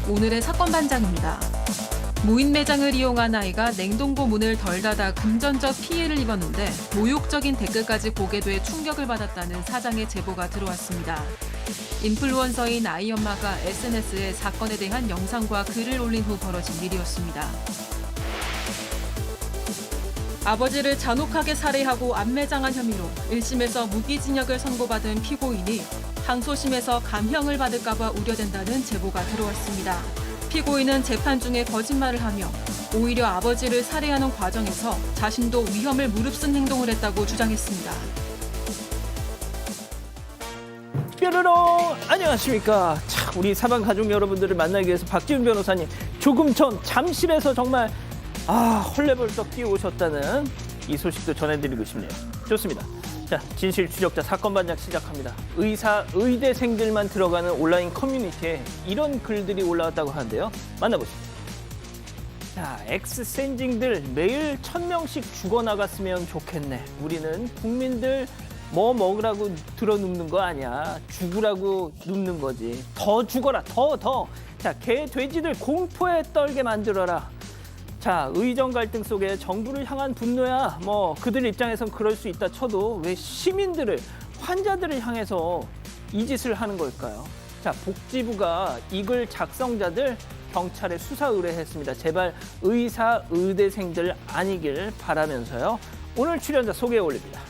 오늘의 사건 반장입니다. 무인 매장을 이용한 아이가 냉동고 문을 덜 닫아 금전적 피해를 입었는데 모욕적인 댓글까지 보게 돼 충격을 받았다는 사장의 제보가 들어왔습니다. 인플루언서인 아이 엄마가 SNS에 사건에 대한 영상과 글을 올린 후 벌어진 일이었습니다. 아버지를 잔혹하게 살해하고 암매장한 혐의로 1심에서 무기징역을 선고받은 피고인이 항소심에서 감형을 받을까 봐 우려된다는 제보가 들어왔습니다. 피고인은 재판 중에 거짓말을 하며 오히려 아버지를 살해하는 과정에서 자신도 위험을 무릅쓴 행동을 했다고 주장했습니다. 뾰로롱! 안녕하십니까. 자, 우리 사방 가족 여러분들을 만나기 위해서 박지훈 변호사님 조금 전 잠실에서 정말 헐레벌떡 뛰어오셨다는 이 소식도 전해드리고 싶네요. 좋습니다. 자, 진실 추적자 사건 반장 시작합니다. 의사, 의대생들만 들어가는 온라인 커뮤니티에 이런 글들이 올라왔다고 하는데요. 만나보시죠. 자, 엑스센징들 매일 1000명씩 죽어나갔으면 좋겠네. 우리는 국민들 뭐 먹으라고 들어눕는 거 아니야. 죽으라고 눕는 거지. 더 죽어라, 더. 자, 개, 돼지들 공포에 떨게 만들어라. 자, 의정 갈등 속에 정부를 향한 분노야. 뭐 그들 입장에선 그럴 수 있다 쳐도 왜 시민들을, 환자들을 향해서 이 짓을 하는 걸까요? 자, 복지부가 이 글 작성자들 경찰에 수사 의뢰했습니다. 제발 의사, 의대생들 아니길 바라면서요. 오늘 출연자 소개해 올립니다.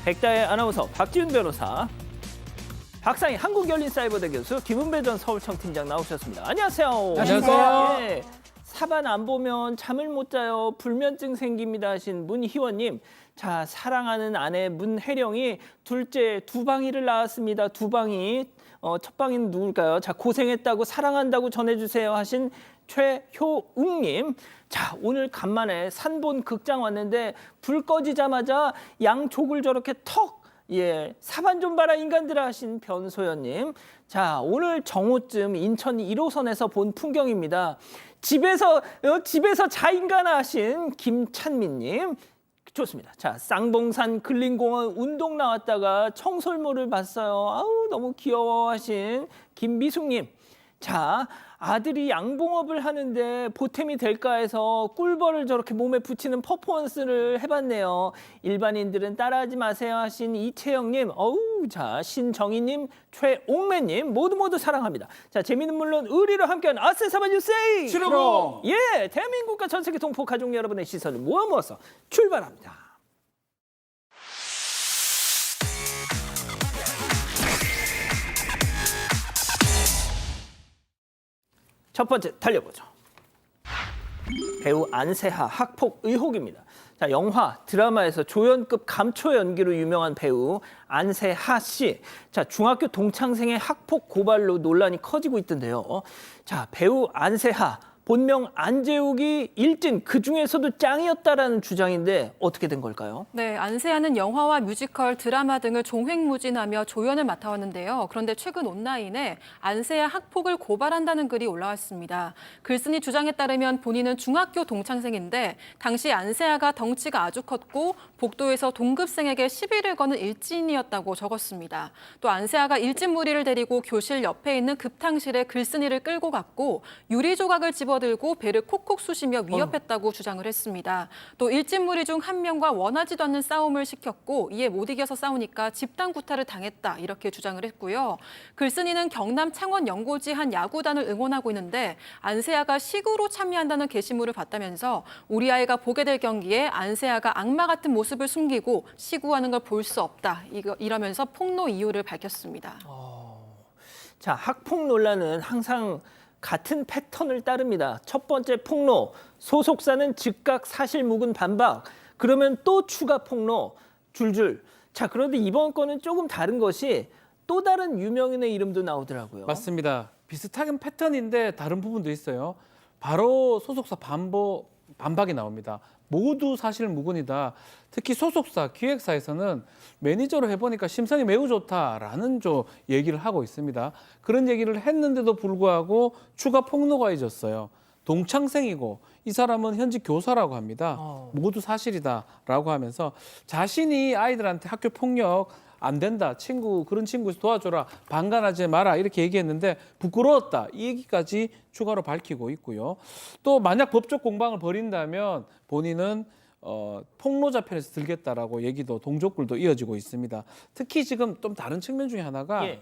백다의 아나운서 박지훈 변호사, 박상희 한국열린사이버대 교수, 김은배 전 서울청팀장 나오셨습니다. 안녕하세요. 안녕하세요. 사반 안 보면 잠을 못 자요. 불면증 생깁니다 하신 문희원님. 자, 사랑하는 아내 문혜령이 둘째 두방이를 낳았습니다. 두방이. 첫 방이는 누굴까요? 자, 고생했다고 사랑한다고 전해주세요 하신 최효웅님. 자, 오늘 간만에 산본 극장 왔는데 불 꺼지자마자 양쪽을 저렇게 턱! 사반 좀 봐라 인간들아 하신 변소연님. 자, 오늘 정오쯤 인천 1호선에서 본 풍경입니다. 집에서 자 인간아 하신 김찬민님. 좋습니다. 자, 쌍봉산 근린공원 운동 나왔다가 청설모를 봤어요. 아우 너무 귀여워 하신 김미숙님. 자, 아들이 양봉업을 하는데 보탬이 될까 해서 꿀벌을 저렇게 몸에 붙이는 퍼포먼스를 해봤네요. 일반인들은 따라하지 마세요 하신 이채영님. 자, 신정희님, 최옥매님 모두 사랑합니다. 자, 재미는 물론 의리로 함께하는 아세 사반 뉴스 출동! 대한민국과 전 세계 동포 가족 여러분의 시선을 모아서 출발합니다. 첫 번째 달려보죠. 배우 안세하 학폭 의혹입니다. 자, 영화, 드라마에서 조연급 감초 연기로 유명한 배우 안세하 씨. 자, 중학교 동창생의 학폭 고발로 논란이 커지고 있던데요. 자, 배우 안세하 본명 안재욱이 일진 그중에서도 짱이었다라는 주장인데 어떻게 된 걸까요? 네, 안세아는 영화와 뮤지컬, 드라마 등을 종횡무진하며 조연을 맡아왔는데요. 그런데 최근 온라인에 안세아 학폭을 고발한다는 글이 올라왔습니다. 글쓴이 주장에 따르면 본인은 중학교 동창생인데 당시 안세아가 덩치가 아주 컸고 복도에서 동급생에게 시비를 거는 일진이었다고 적었습니다. 또 안세아가 일진 무리를 데리고 교실 옆에 있는 급탕실에 글쓴이를 끌고 갔고 유리 조각을 집어들고 배를 콕콕 쑤시며 위협했다고 주장을 했습니다. 또 일진 무리 중 한 명과 원하지도 않는 싸움을 시켰고 이에 못 이겨서 싸우니까 집단 구타를 당했다 이렇게 주장을 했고요. 글쓴이는 경남 창원 연고지 한 야구단을 응원하고 있는데 안세아가 식으로 참여한다는 게시물을 봤다면서 우리 아이가 보게 될 경기에 안세아가 악마 같은 모습을 숨기고 시구하는 걸 볼 수 없다 이러면서 폭로 이유를 밝혔습니다. 자, 학폭 논란은 항상 같은 패턴을 따릅니다. 첫 번째 폭로, 소속사는 즉각 사실 묵은 반박. 그러면 또 추가 폭로, 줄줄. 자, 그런데 이번 건은 조금 다른 것이 또 다른 유명인의 이름도 나오더라고요. 맞습니다. 비슷한 패턴인데 다른 부분도 있어요. 바로 소속사 반박이 나옵니다. 모두 사실 무근이다. 특히 소속사, 기획사에서는 매니저로 해보니까 심성이 매우 좋다라는 얘기를 하고 있습니다. 그런 얘기를 했는데도 불구하고 추가 폭로가 잊었어요. 동창생이고 이 사람은 현직 교사라고 합니다. 모두 사실이다라고 하면서 자신이 아이들한테 학교 폭력 안 된다. 그런 친구에서 도와줘라. 방관하지 마라. 이렇게 얘기했는데 부끄러웠다. 이 얘기까지 추가로 밝히고 있고요. 또 만약 법적 공방을 벌인다면 본인은 폭로자 편에서 들겠다라고 얘기도 동족글도 이어지고 있습니다. 특히 지금 좀 다른 측면 중에 하나가 예.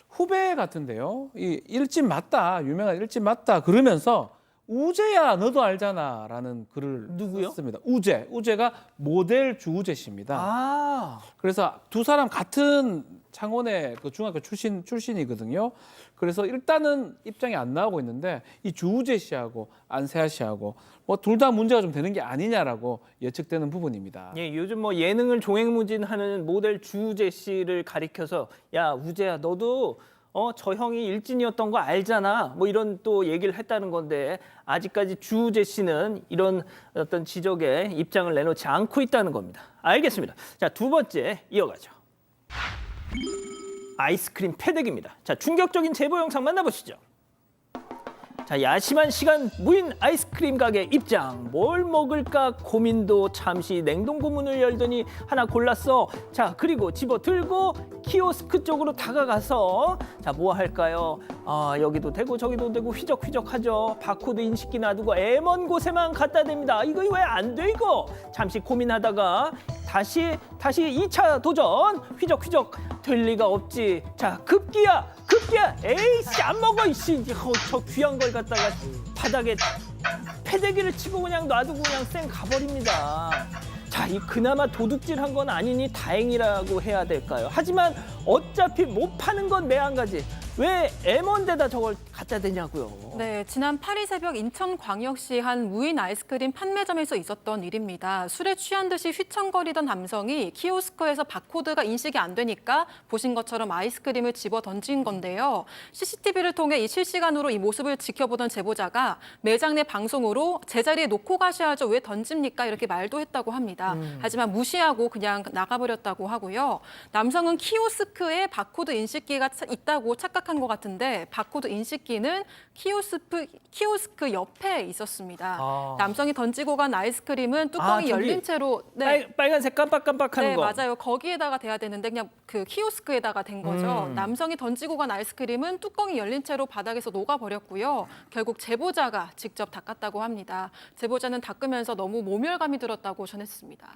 후배 같은데요. 이 일진 맞다. 유명한 일진 맞다. 그러면서 우재야 너도 알잖아라는 글을 누구요? 썼습니다. 우재가 모델 주우재 씨입니다. 아, 그래서 두 사람 같은 창원의 그 중학교 출신이거든요. 그래서 일단은 입장이 안 나오고 있는데 이 주우재 씨하고 안세아 씨하고 뭐 둘 다 문제가 좀 되는 게 아니냐라고 예측되는 부분입니다. 예, 요즘 뭐 예능을 종횡무진하는 모델 주우재 씨를 가리켜서 야 우재야 너도 저 형이 일진이었던 거 알잖아. 뭐 이런 또 얘기를 했다는 건데 아직까지 주우재 씨는 이런 어떤 지적에 입장을 내놓지 않고 있다는 겁니다. 알겠습니다. 자, 두 번째 이어가죠. 아이스크림 패덱입니다. 자, 충격적인 제보 영상 만나보시죠. 자, 야심한 시간 무인 아이스크림 가게 입장. 뭘 먹을까 고민도 잠시 냉동고 문을 열더니 하나 골랐어. 자, 그리고 집어들고 키오스크 쪽으로 다가가서 자, 뭐 할까요? 아, 여기도 되고 저기도 되고 휘적휘적하죠. 바코드 인식기 놔두고 애먼 곳에만 갖다 댑니다. 이거 왜 안 돼 이거? 잠시 고민하다가 다시 2차 도전. 휘적휘적 될 리가 없지. 자, 급기야. 에이씨 안 먹어 이씨. 저 귀한 걸 갖다가 바닥에 패대기를 치고 그냥 놔두고 그냥 쌩 가버립니다. 자, 이 그나마 도둑질한 건 아니니 다행이라고 해야 될까요? 하지만 어차피 못 파는 건 매한가지. 왜 M1대다 저걸 갖다 대냐고요. 네, 지난 8일 새벽 인천광역시 한 무인 아이스크림 판매점에서 있었던 일입니다. 술에 취한 듯이 휘청거리던 남성이 키오스크에서 바코드가 인식이 안 되니까 보신 것처럼 아이스크림을 집어 던진 건데요. CCTV를 통해 이 실시간으로 이 모습을 지켜보던 제보자가 매장 내 방송으로 제자리에 놓고 가셔야죠. 왜 던집니까? 이렇게 말도 했다고 합니다. 하지만 무시하고 그냥 나가버렸다고 하고요. 남성은 키오스크에 바코드 인식기가 있다고 착각한 것 같은데 바코드 인식기는 키오스크 옆에 있었습니다. 아. 남성이 던지고 간 아이스크림은 뚜껑이 저기 열린 채로 빨간색 깜빡깜빡하는 네, 거. 맞아요. 거기에다가 대야 되는데 그냥 그 키오스크에다가 된 거죠. 남성이 던지고 간 아이스크림은 뚜껑이 열린 채로 바닥에서 녹아버렸고요. 결국 제보자가 직접 닦았다고 합니다. 제보자는 닦으면서 너무 모멸감이 들었다고 전했습니다.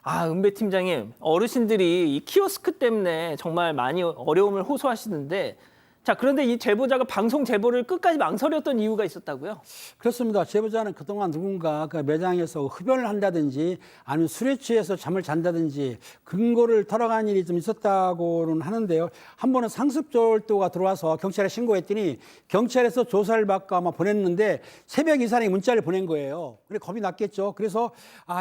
아, 은배 팀장님, 어르신들이 이 키오스크 때문에 정말 많이 어려움을 호소하시는데 자, 그런데 이 제보자가 방송 제보를 끝까지 망설였던 이유가 있었다고요? 그렇습니다. 제보자는 그동안 누군가 그 매장에서 흡연을 한다든지 아니면 술에 취해서 잠을 잔다든지 근거를 털어간 일이 좀 있었다고는 하는데요. 한 번은 상습절도가 들어와서 경찰에 신고했더니 경찰에서 조사를 받고 아마 보냈는데 새벽 이상의 문자를 보낸 거예요. 그래 겁이 났겠죠. 그래서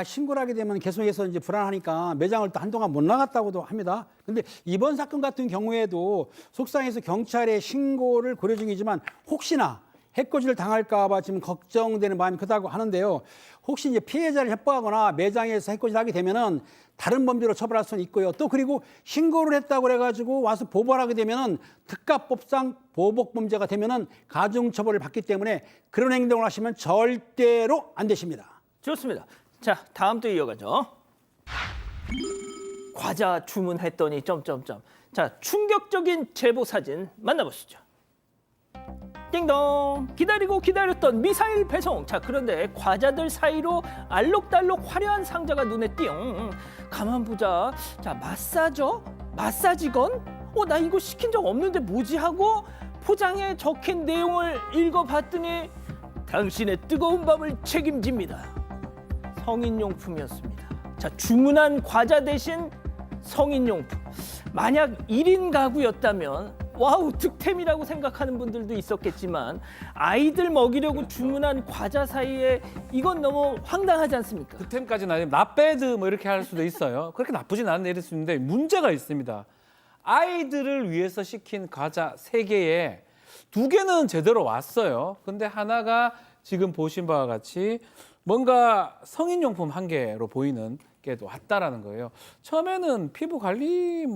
신고를 하게 되면 계속해서 이제 불안하니까 매장을 또 한동안 못 나갔다고도 합니다. 근데 이번 사건 같은 경우에도 속상해서 경찰에 신고를 고려 중이지만 혹시나 해코지를 당할까 봐 지금 걱정되는 마음이 크다고 하는데요. 혹시 이제 피해자를 협박하거나 매장에서 해코지를 하게 되면은 다른 범죄로 처벌할 수는 있고요. 또 그리고 신고를 했다고 그래가지고 와서 보복을 하게 되면은 특가법상 보복 범죄가 되면은 가중 처벌을 받기 때문에 그런 행동을 하시면 절대로 안 되십니다. 좋습니다. 자, 다음 또 이어가죠. 과자 주문했더니 점점점. 자, 충격적인 제보 사진 만나보시죠. 띵동, 기다리고 기다렸던 미사일 배송. 자, 그런데 과자들 사이로 알록달록 화려한 상자가 눈에 띄อง. 가만 보자. 자, 마사지건? 나 이거 시킨 적 없는데 뭐지 하고 포장에 적힌 내용을 읽어봤더니 당신의 뜨거운 밤을 책임집니다. 성인용품이었습니다. 자, 주문한 과자 대신 성인용품. 만약 1인 가구였다면 와우 득템이라고 생각하는 분들도 있었겠지만 아이들 먹이려고 주문한 과자 사이에 이건 너무 황당하지 않습니까? 득템까지는 아니면 나배드 뭐 이렇게 할 수도 있어요. 그렇게 나쁘진 않은 일일 수 있는데 문제가 있습니다. 아이들을 위해서 시킨 과자 3개에 2개는 제대로 왔어요. 근데 하나가 지금 보신 바와 같이 뭔가 성인용품 1개로 보이는 게 왔다라는 거예요. 처음에는 피부 관리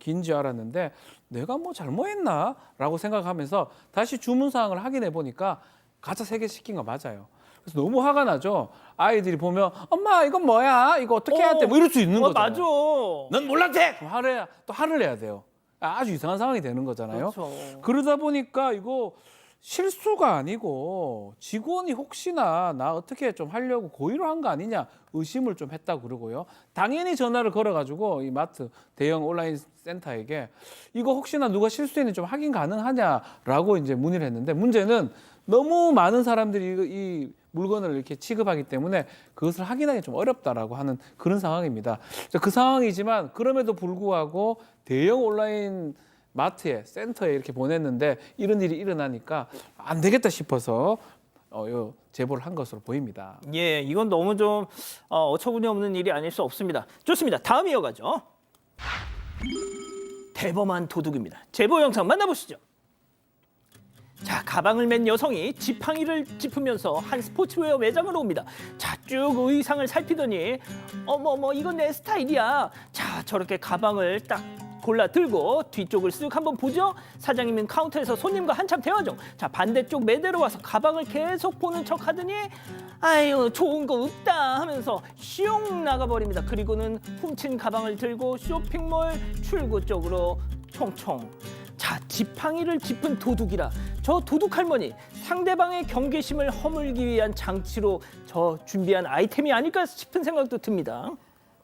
긴 줄 알았는데 내가 뭐 잘못했나라고 생각하면서 다시 주문 사항을 확인해 보니까 과자 3개 시킨 거 맞아요. 그래서 너무 화가 나죠. 아이들이 보면 엄마 이건 뭐야? 이거 어떻게 해야 돼? 뭐 이럴 수 있는 거잖아요. 맞아. 넌 몰랐대. 화를 내야 돼요. 아주 이상한 상황이 되는 거잖아요. 그렇죠. 그러다 보니까 이거 실수가 아니고 직원이 혹시나 나 어떻게 좀 하려고 고의로 한 거 아니냐 의심을 좀 했다고 그러고요. 당연히 전화를 걸어가지고 이 마트 대형 온라인 센터에게 이거 혹시나 누가 실수했는지 좀 확인 가능하냐라고 이제 문의를 했는데 문제는 너무 많은 사람들이 이 물건을 이렇게 취급하기 때문에 그것을 확인하기 좀 어렵다라고 하는 그런 상황입니다. 그 상황이지만 그럼에도 불구하고 대형 온라인 마트에 센터에 이렇게 보냈는데 이런 일이 일어나니까 안 되겠다 싶어서 요 제보를 한 것으로 보입니다. 예, 이건 너무 좀 어처구니 없는 일이 아닐 수 없습니다. 좋습니다. 다음 이어가죠. 대범한 도둑입니다. 제보 영상 만나보시죠. 자, 가방을 맨 여성이 지팡이를 짚으면서 한 스포츠웨어 매장으로 옵니다. 자, 쭉 의상을 살피더니 어머 이건 내 스타일이야. 자, 저렇게 가방을 딱 골라 들고 뒤쪽을 쓱 한번 보죠. 사장님은 카운터에서 손님과 한참 대화 중. 자, 반대쪽 매대로 와서 가방을 계속 보는 척 하더니 아유 좋은 거 없다 하면서 슝 나가버립니다. 그리고는 훔친 가방을 들고 쇼핑몰 출구 쪽으로 총총. 자, 지팡이를 짚은 도둑이라. 저 도둑 할머니 상대방의 경계심을 허물기 위한 장치로 저 준비한 아이템이 아닐까 싶은 생각도 듭니다.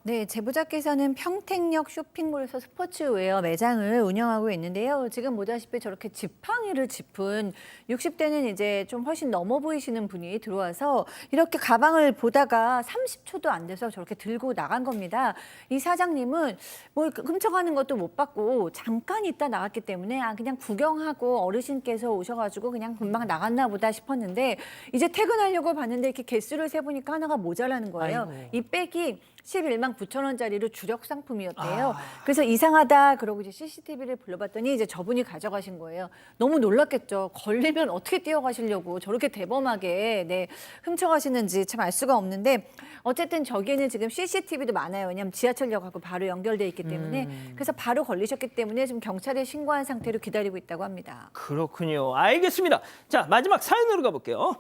네, 제보자께서는 평택역 쇼핑몰에서 스포츠웨어 매장을 운영하고 있는데요. 지금 보다시피 저렇게 지팡이를 짚은 60대는 이제 좀 훨씬 넘어 보이시는 분이 들어와서 이렇게 가방을 보다가 30초도 안 돼서 저렇게 들고 나간 겁니다. 이 사장님은 뭐 훔쳐가는 것도 못 받고 잠깐 있다 나갔기 때문에 그냥 구경하고 어르신께서 오셔가지고 그냥 금방 나갔나 보다 싶었는데 이제 퇴근하려고 봤는데 이렇게 개수를 세보니까 하나가 모자라는 거예요. 아이고. 이 백이 11만 9천 원짜리로 주력 상품이었대요. 그래서 이상하다 그러고 이제 CCTV를 불러봤더니 이제 저분이 가져가신 거예요. 너무 놀랐겠죠. 걸리면 어떻게 뛰어가시려고 저렇게 대범하게 훔쳐가시는지 참 알 수가 없는데 어쨌든 저기에는 지금 CCTV도 많아요. 왜냐하면 지하철역하고 바로 연결돼 있기 때문에 그래서 바로 걸리셨기 때문에 지금 경찰에 신고한 상태로 기다리고 있다고 합니다. 그렇군요. 알겠습니다. 자, 마지막 사연으로 가볼게요.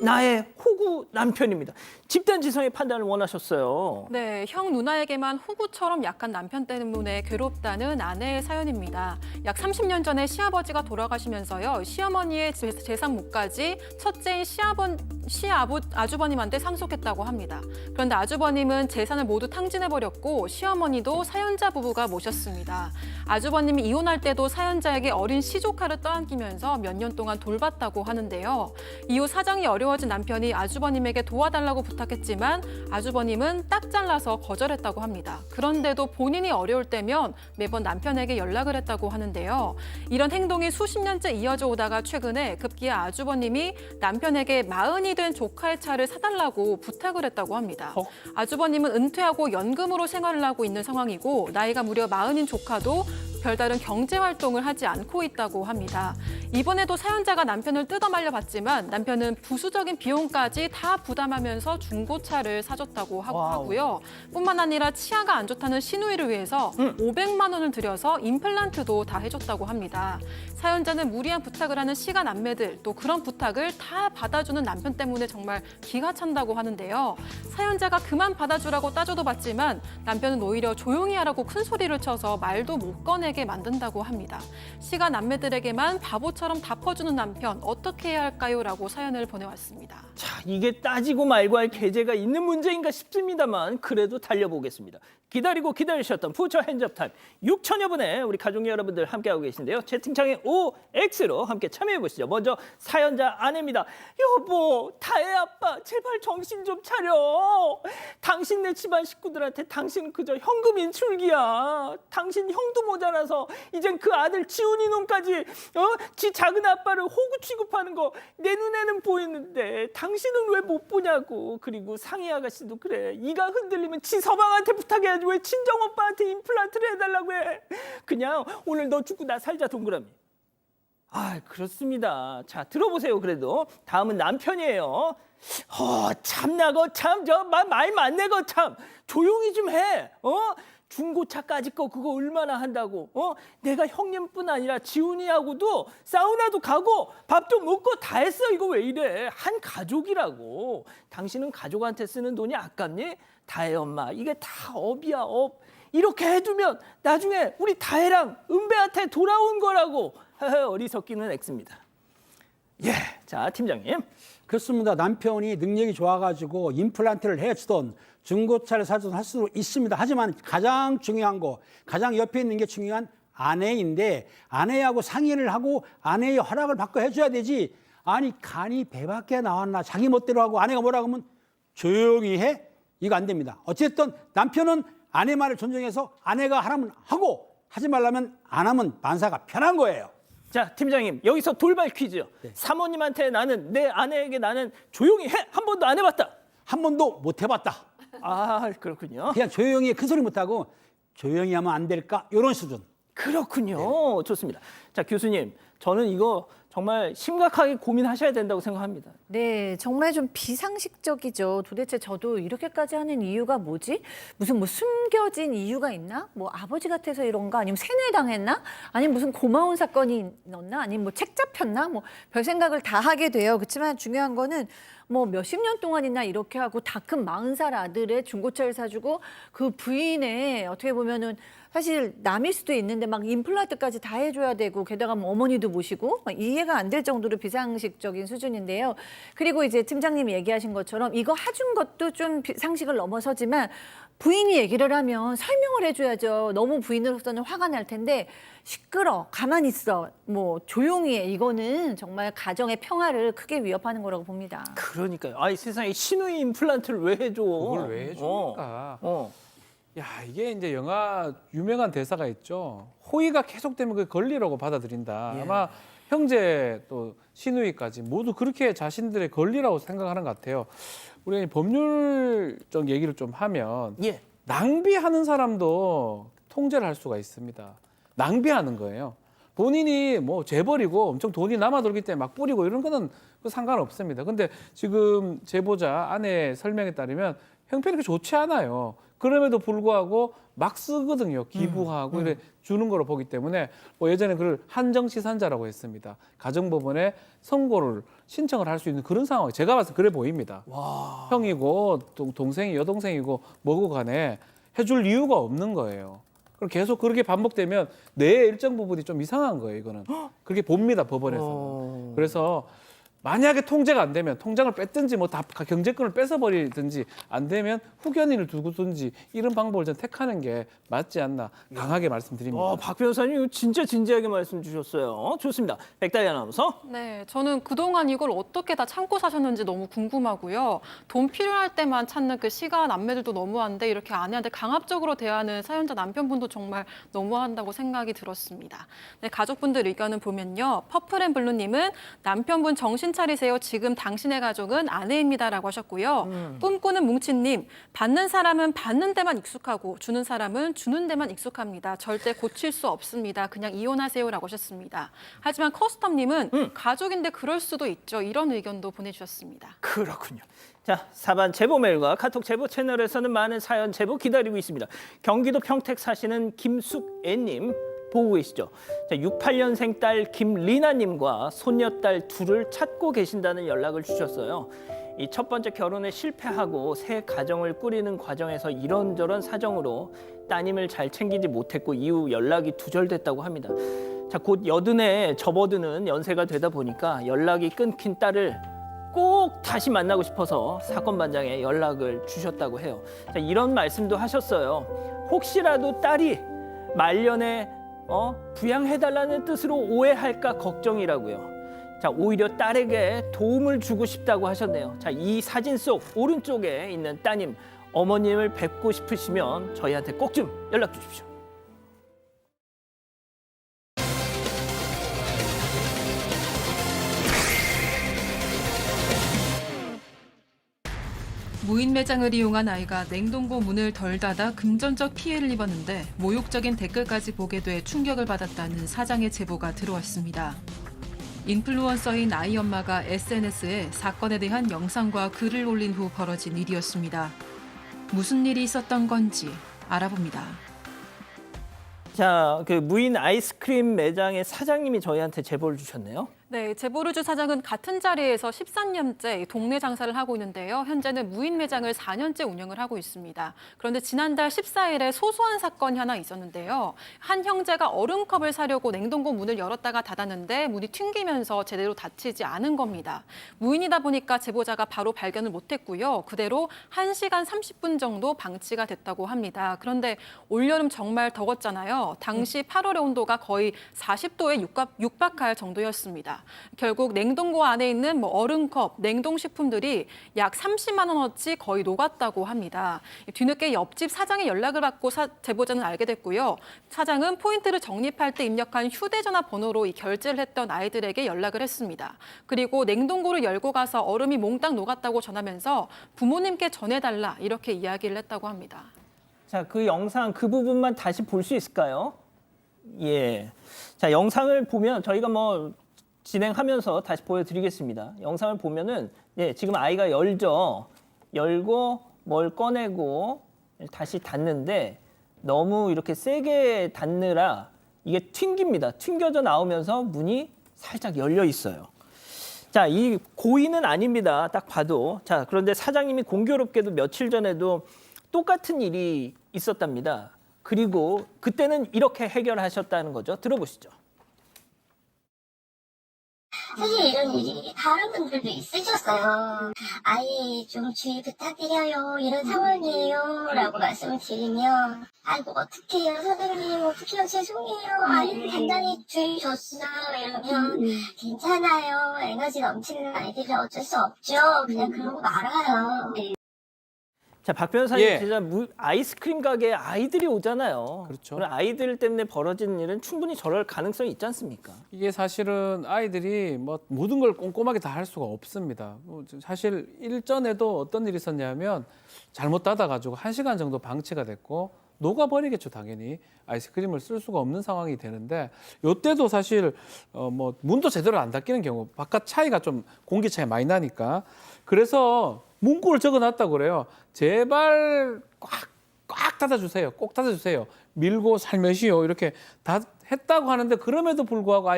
나의 호구 남편입니다. 집단 지성의 판단을 원하셨어요. 네, 형 누나에게만 호구처럼 약한 남편 때문에 괴롭다는 아내의 사연입니다. 약 30년 전에 시아버지가 돌아가시면서요. 시어머니의 재산 몫까지 첫째인 아주버님한테 상속했다고 합니다. 그런데 아주버님은 재산을 모두 탕진해버렸고 시어머니도 사연자 부부가 모셨습니다. 아주버님이 이혼할 때도 사연자에게 어린 시조카를 떠안기면서 몇 년 동안 돌봤다고 하는데요. 이후 사정이 어려워진 남편이 아주버님에게 도와달라고 부탁했지만 아주버님은 딱 잘라서 거절했다고 합니다. 그런데도 본인이 어려울 때면 매번 남편에게 연락을 했다고 하는데요. 이런 행동이 수십 년째 이어져 오다가 최근에 급기야 아주버님이 남편에게 40이 된 조카의 차를 사달라고 부탁을 했다고 합니다. 아주버님은 은퇴하고 연금으로 생활을 하고 있는 상황이고 나이가 무려 40인 조카도 별다른 경제활동을 하지 않고 있다고 합니다. 이번에도 사연자가 남편을 뜯어말려 봤지만 남편은 부수적인 비용까지 다 부담하면서 중고차를 사줬다고 하고요. 뿐만 아니라 치아가 안 좋다는 시누이를 위해서 500만 원을 들여서 임플란트도 다 해줬다고 합니다. 사연자는 무리한 부탁을 하는 시가 남매들 또 그런 부탁을 다 받아주는 남편 때문에 정말 기가 찬다고 하는데요. 사연자가 그만 받아주라고 따져도 받지만 남편은 오히려 조용히 하라고 큰 소리를 쳐서 말도 못 꺼내게 만든다고 합니다. 시가 남매들에게만 바보처럼 다 퍼주는 남편 어떻게 해야 할까요? 라고 사연을 보내왔습니다. 자, 이게 따지고 말고 할 계제가 있는 문제인가 싶습니다만 그래도 달려보겠습니다. 기다리고 기다리셨던 퓨처 핸즈업 타임 6천여 분의 우리 가족 여러분들 함께하고 계신데요. 채팅창에 OX로 함께 참여해보시죠. 먼저 사연자 아내입니다. 여보, 다혜 아빠 제발 정신 좀 차려. 당신네 집안 식구들한테 당신은 그저 현금 인출기야. 당신 형도 모자라서 이젠 그 아들 지훈이 놈까지 지 작은 아빠를 호구 취급하는 거 내 눈에는 보이는데 당신은 왜 못 보냐고. 그리고 상희 아가씨도 그래. 이가 흔들리면 지 서방한테 부탁해야지 왜 친정 오빠한테 임플란트를 해달라고 해. 그냥 오늘 너 죽고 나 살자 동그라미. 아, 그렇습니다. 자, 들어보세요. 그래도 다음은 남편이에요. 참나 거 참 저 말 많네 거 참 조용히 좀 해. 중고차까지 거 그거 얼마나 한다고? 내가 형님뿐 아니라 지훈이하고도 사우나도 가고 밥도 먹고 다 했어. 이거 왜 이래? 한 가족이라고. 당신은 가족한테 쓰는 돈이 아깝니? 다혜 엄마, 이게 다 업이야, 업. 이렇게 해두면 나중에 우리 다혜랑 은배한테 돌아온 거라고. 어리석기는 X입니다. 예, 자 팀장님. 그렇습니다. 남편이 능력이 좋아가지고 임플란트를 해주던 중고차를 사주던 할 수도 있습니다. 하지만 가장 중요한 거, 가장 옆에 있는 게 중요한 아내인데 아내하고 상의를 하고 아내의 허락을 받고 해줘야 되지. 아니 간이 배밖에 나왔나 자기 멋대로 하고 아내가 뭐라고 하면 조용히 해? 이거 안 됩니다. 어쨌든 남편은 아내 말을 존중해서 아내가 하라면 하고 하지 말라면 안 하면 만사가 편한 거예요. 자, 팀장님, 여기서 돌발 퀴즈. 네. 사모님한테 나는, 내 아내에게 나는 조용히 해! 한 번도 안 해봤다. 한 번도 못 해봤다. 아, 그렇군요. 그냥 조용히 큰 소리 못하고 조용히 하면 안 될까? 이런 수준. 그렇군요. 좋습니다. 자, 교수님, 저는 이거 정말 심각하게 고민하셔야 된다고 생각합니다. 네, 정말 좀 비상식적이죠. 도대체 저도 이렇게까지 하는 이유가 뭐지? 무슨 뭐 숨겨진 이유가 있나? 뭐 아버지 같아서 이런가? 아니면 세뇌당했나? 아니면 무슨 고마운 사건이 있었나? 아니면 뭐 책 잡혔나? 뭐 별 생각을 다 하게 돼요. 그렇지만 중요한 거는 뭐 몇십 년 동안이나 이렇게 하고 다 큰 40살 아들의 중고차를 사주고 그 부인의 어떻게 보면은 사실 남일 수도 있는데 막 임플란트까지 다 해줘야 되고 게다가 뭐 어머니도 모시고 막 이해가 안 될 정도로 비상식적인 수준인데요. 그리고 이제 팀장님이 얘기하신 것처럼 이거 해준 것도 좀 상식을 넘어서지만 부인이 얘기를 하면 설명을 해줘야죠. 너무 부인으로서는 화가 날 텐데 시끄러, 가만히 있어, 뭐 조용히 해. 이거는 정말 가정의 평화를 크게 위협하는 거라고 봅니다. 그러니까요. 아이 세상에 신우이 임플란트를 왜 해줘? 그걸 왜 해줍니까? 야, 이게 이제 영화 유명한 대사가 있죠. 호의가 계속되면 그 권리라고 받아들인다. 예. 아마 형제 또 시누이까지 모두 그렇게 자신들의 권리라고 생각하는 것 같아요. 우리 법률적 얘기를 좀 하면 예. 낭비하는 사람도 통제를 할 수가 있습니다. 낭비하는 거예요. 본인이 뭐 재벌이고 엄청 돈이 남아돌기 때문에 막 뿌리고 이런 거는 상관없습니다. 근데 지금 제보자 아내의 설명에 따르면 형편이 그렇게 좋지 않아요. 그럼에도 불구하고 막 쓰거든요. 기부하고 이래 주는 거로 보기 때문에 뭐 예전에 그걸 한정치산자라고 했습니다. 가정법원에 선고를 신청을 할 수 있는 그런 상황이 제가 봐서 그래 보입니다. 와. 형이고 동생이 여동생이고 뭐고 간에 해줄 이유가 없는 거예요. 그럼 계속 그렇게 반복되면 뇌의 일정 부분이 좀 이상한 거예요. 이거는 그렇게 봅니다. 법원에서는. 그래서 만약에 통제가 안 되면 통장을 뺐든지 뭐 다 경제권을 뺏어버리든지 안 되면 후견인을 두든지 이런 방법을 좀 택하는 게 맞지 않나 강하게 말씀드립니다. 박 변호사님 이거 진짜 진지하게 말씀 주셨어요. 좋습니다. 백다희 아나운서. 네, 저는 그동안 이걸 어떻게 다 참고 사셨는지 너무 궁금하고요. 돈 필요할 때만 찾는 그 시간 안매들도 너무한데 이렇게 아내한테 강압적으로 대하는 사연자 남편분도 정말 너무한다고 생각이 들었습니다. 네, 가족분들 의견을 보면요. 퍼플앤블루님은 남편분 정신 차리세요. 지금 당신의 가족은 아내입니다라고 하셨고요. 꿈꾸는 뭉치님, 받는 사람은 받는 데만 익숙하고 주는 사람은 주는 데만 익숙합니다. 절대 고칠 수 없습니다. 그냥 이혼하세요라고 하셨습니다. 하지만 커스텀님은 가족인데 그럴 수도 있죠. 이런 의견도 보내주셨습니다. 그렇군요. 자, 사반 제보 메일과 카톡 제보 채널에서는 많은 사연 제보 기다리고 있습니다. 경기도 평택 사시는 김숙애님 보고 계시죠? 자, 68년생 딸 김리나님과 손녀딸 둘을 찾고 계신다는 연락을 주셨어요. 이 첫 번째 결혼에 실패하고 새 가정을 꾸리는 과정에서 이런저런 사정으로 따님을 잘 챙기지 못했고 이후 연락이 두절됐다고 합니다. 자, 곧 여든에 접어드는 연세가 되다 보니까 연락이 끊긴 딸을 꼭 다시 만나고 싶어서 사건 반장에 연락을 주셨다고 해요. 자, 이런 말씀도 하셨어요. 혹시라도 딸이 말년에 부양해달라는 뜻으로 오해할까 걱정이라고요. 자, 오히려 딸에게 도움을 주고 싶다고 하셨네요. 자, 이 사진 속 오른쪽에 있는 따님, 어머님을 뵙고 싶으시면 저희한테 꼭 좀 연락 주십시오. 무인 매장을 이용한 아이가 냉동고 문을 덜 닫아 금전적 피해를 입었는데 모욕적인 댓글까지 보게 돼 충격을 받았다는 사장의 제보가 들어왔습니다. 인플루언서인 아이 엄마가 SNS에 사건에 대한 영상과 글을 올린 후 벌어진 일이었습니다. 무슨 일이 있었던 건지 알아봅니다. 자, 그 무인 아이스크림 매장의 사장님이 저희한테 제보를 주셨네요. 네, 제보르주 사장은 같은 자리에서 13년째 동네 장사를 하고 있는데요. 현재는 무인 매장을 4년째 운영을 하고 있습니다. 그런데 지난달 14일에 소소한 사건이 하나 있었는데요. 한 형제가 얼음컵을 사려고 냉동고 문을 열었다가 닫았는데 문이 튕기면서 제대로 닫히지 않은 겁니다. 무인이다 보니까 제보자가 바로 발견을 못했고요. 그대로 1시간 30분 정도 방치가 됐다고 합니다. 그런데 올여름 정말 더웠잖아요. 당시 8월의 온도가 거의 40도에 육박할 정도였습니다. 결국 냉동고 안에 있는 얼음컵, 냉동식품들이 약 30만 원어치 거의 녹았다고 합니다. 뒤늦게 옆집 사장의 연락을 받고 제보자는 알게 됐고요. 사장은 포인트를 적립할 때 입력한 휴대전화 번호로 이 결제를 했던 아이들에게 연락을 했습니다. 그리고 냉동고를 열고 가서 얼음이 몽땅 녹았다고 전하면서 부모님께 전해달라 이렇게 이야기를 했다고 합니다. 자, 그 영상 그 부분만 다시 볼 수 있을까요? 예. 자, 영상을 보면 저희가 진행하면서 다시 보여드리겠습니다. 영상을 보면은 지금 아이가 열고 뭘 꺼내고 다시 닫는데 너무 이렇게 세게 닫느라 이게 튕깁니다. 튕겨져 나오면서 문이 살짝 열려 있어요. 자, 이 고의는 아닙니다. 딱 봐도. 자, 그런데 사장님이 공교롭게도 며칠 전에도 똑같은 일이 있었답니다. 그리고 그때는 이렇게 해결하셨다는 거죠. 들어보시죠. 사실 이런 일이 다른 분들도 있으셨어요. 아이 좀 주의 부탁드려요. 이런 상황이에요. 라고 말씀을 드리면 아이고 어떡해요 선생님 어떡해요 죄송해요. 아이를 단단히 주의 줬어요. 이러면 괜찮아요. 에너지 넘치는 아이들이 어쩔 수 없죠. 그냥 그러고 말아요. 자, 박 변호사님, 예. 진짜 아이스크림 가게에 아이들이 오잖아요. 그렇죠. 그런 아이들 때문에 벌어지는 일은 충분히 저럴 가능성이 있지 않습니까? 이게 사실은 아이들이 모든 걸 꼼꼼하게 다 할 수가 없습니다. 사실 일전에도 어떤 일이 있었냐면 잘못 닫아가지고 1시간 정도 방치가 됐고 녹아버리겠죠, 당연히. 아이스크림을 쓸 수가 없는 상황이 되는데 이때도 사실 문도 제대로 안 닫히는 경우 바깥 차이가 좀 공기 차이 많이 나니까 그래서 문구를 적어놨다고 그래요. 제발 꽉 닫아주세요. 꼭 닫아주세요. 밀고 살며시요. 이렇게 다 했다고 하는데 그럼에도 불구하고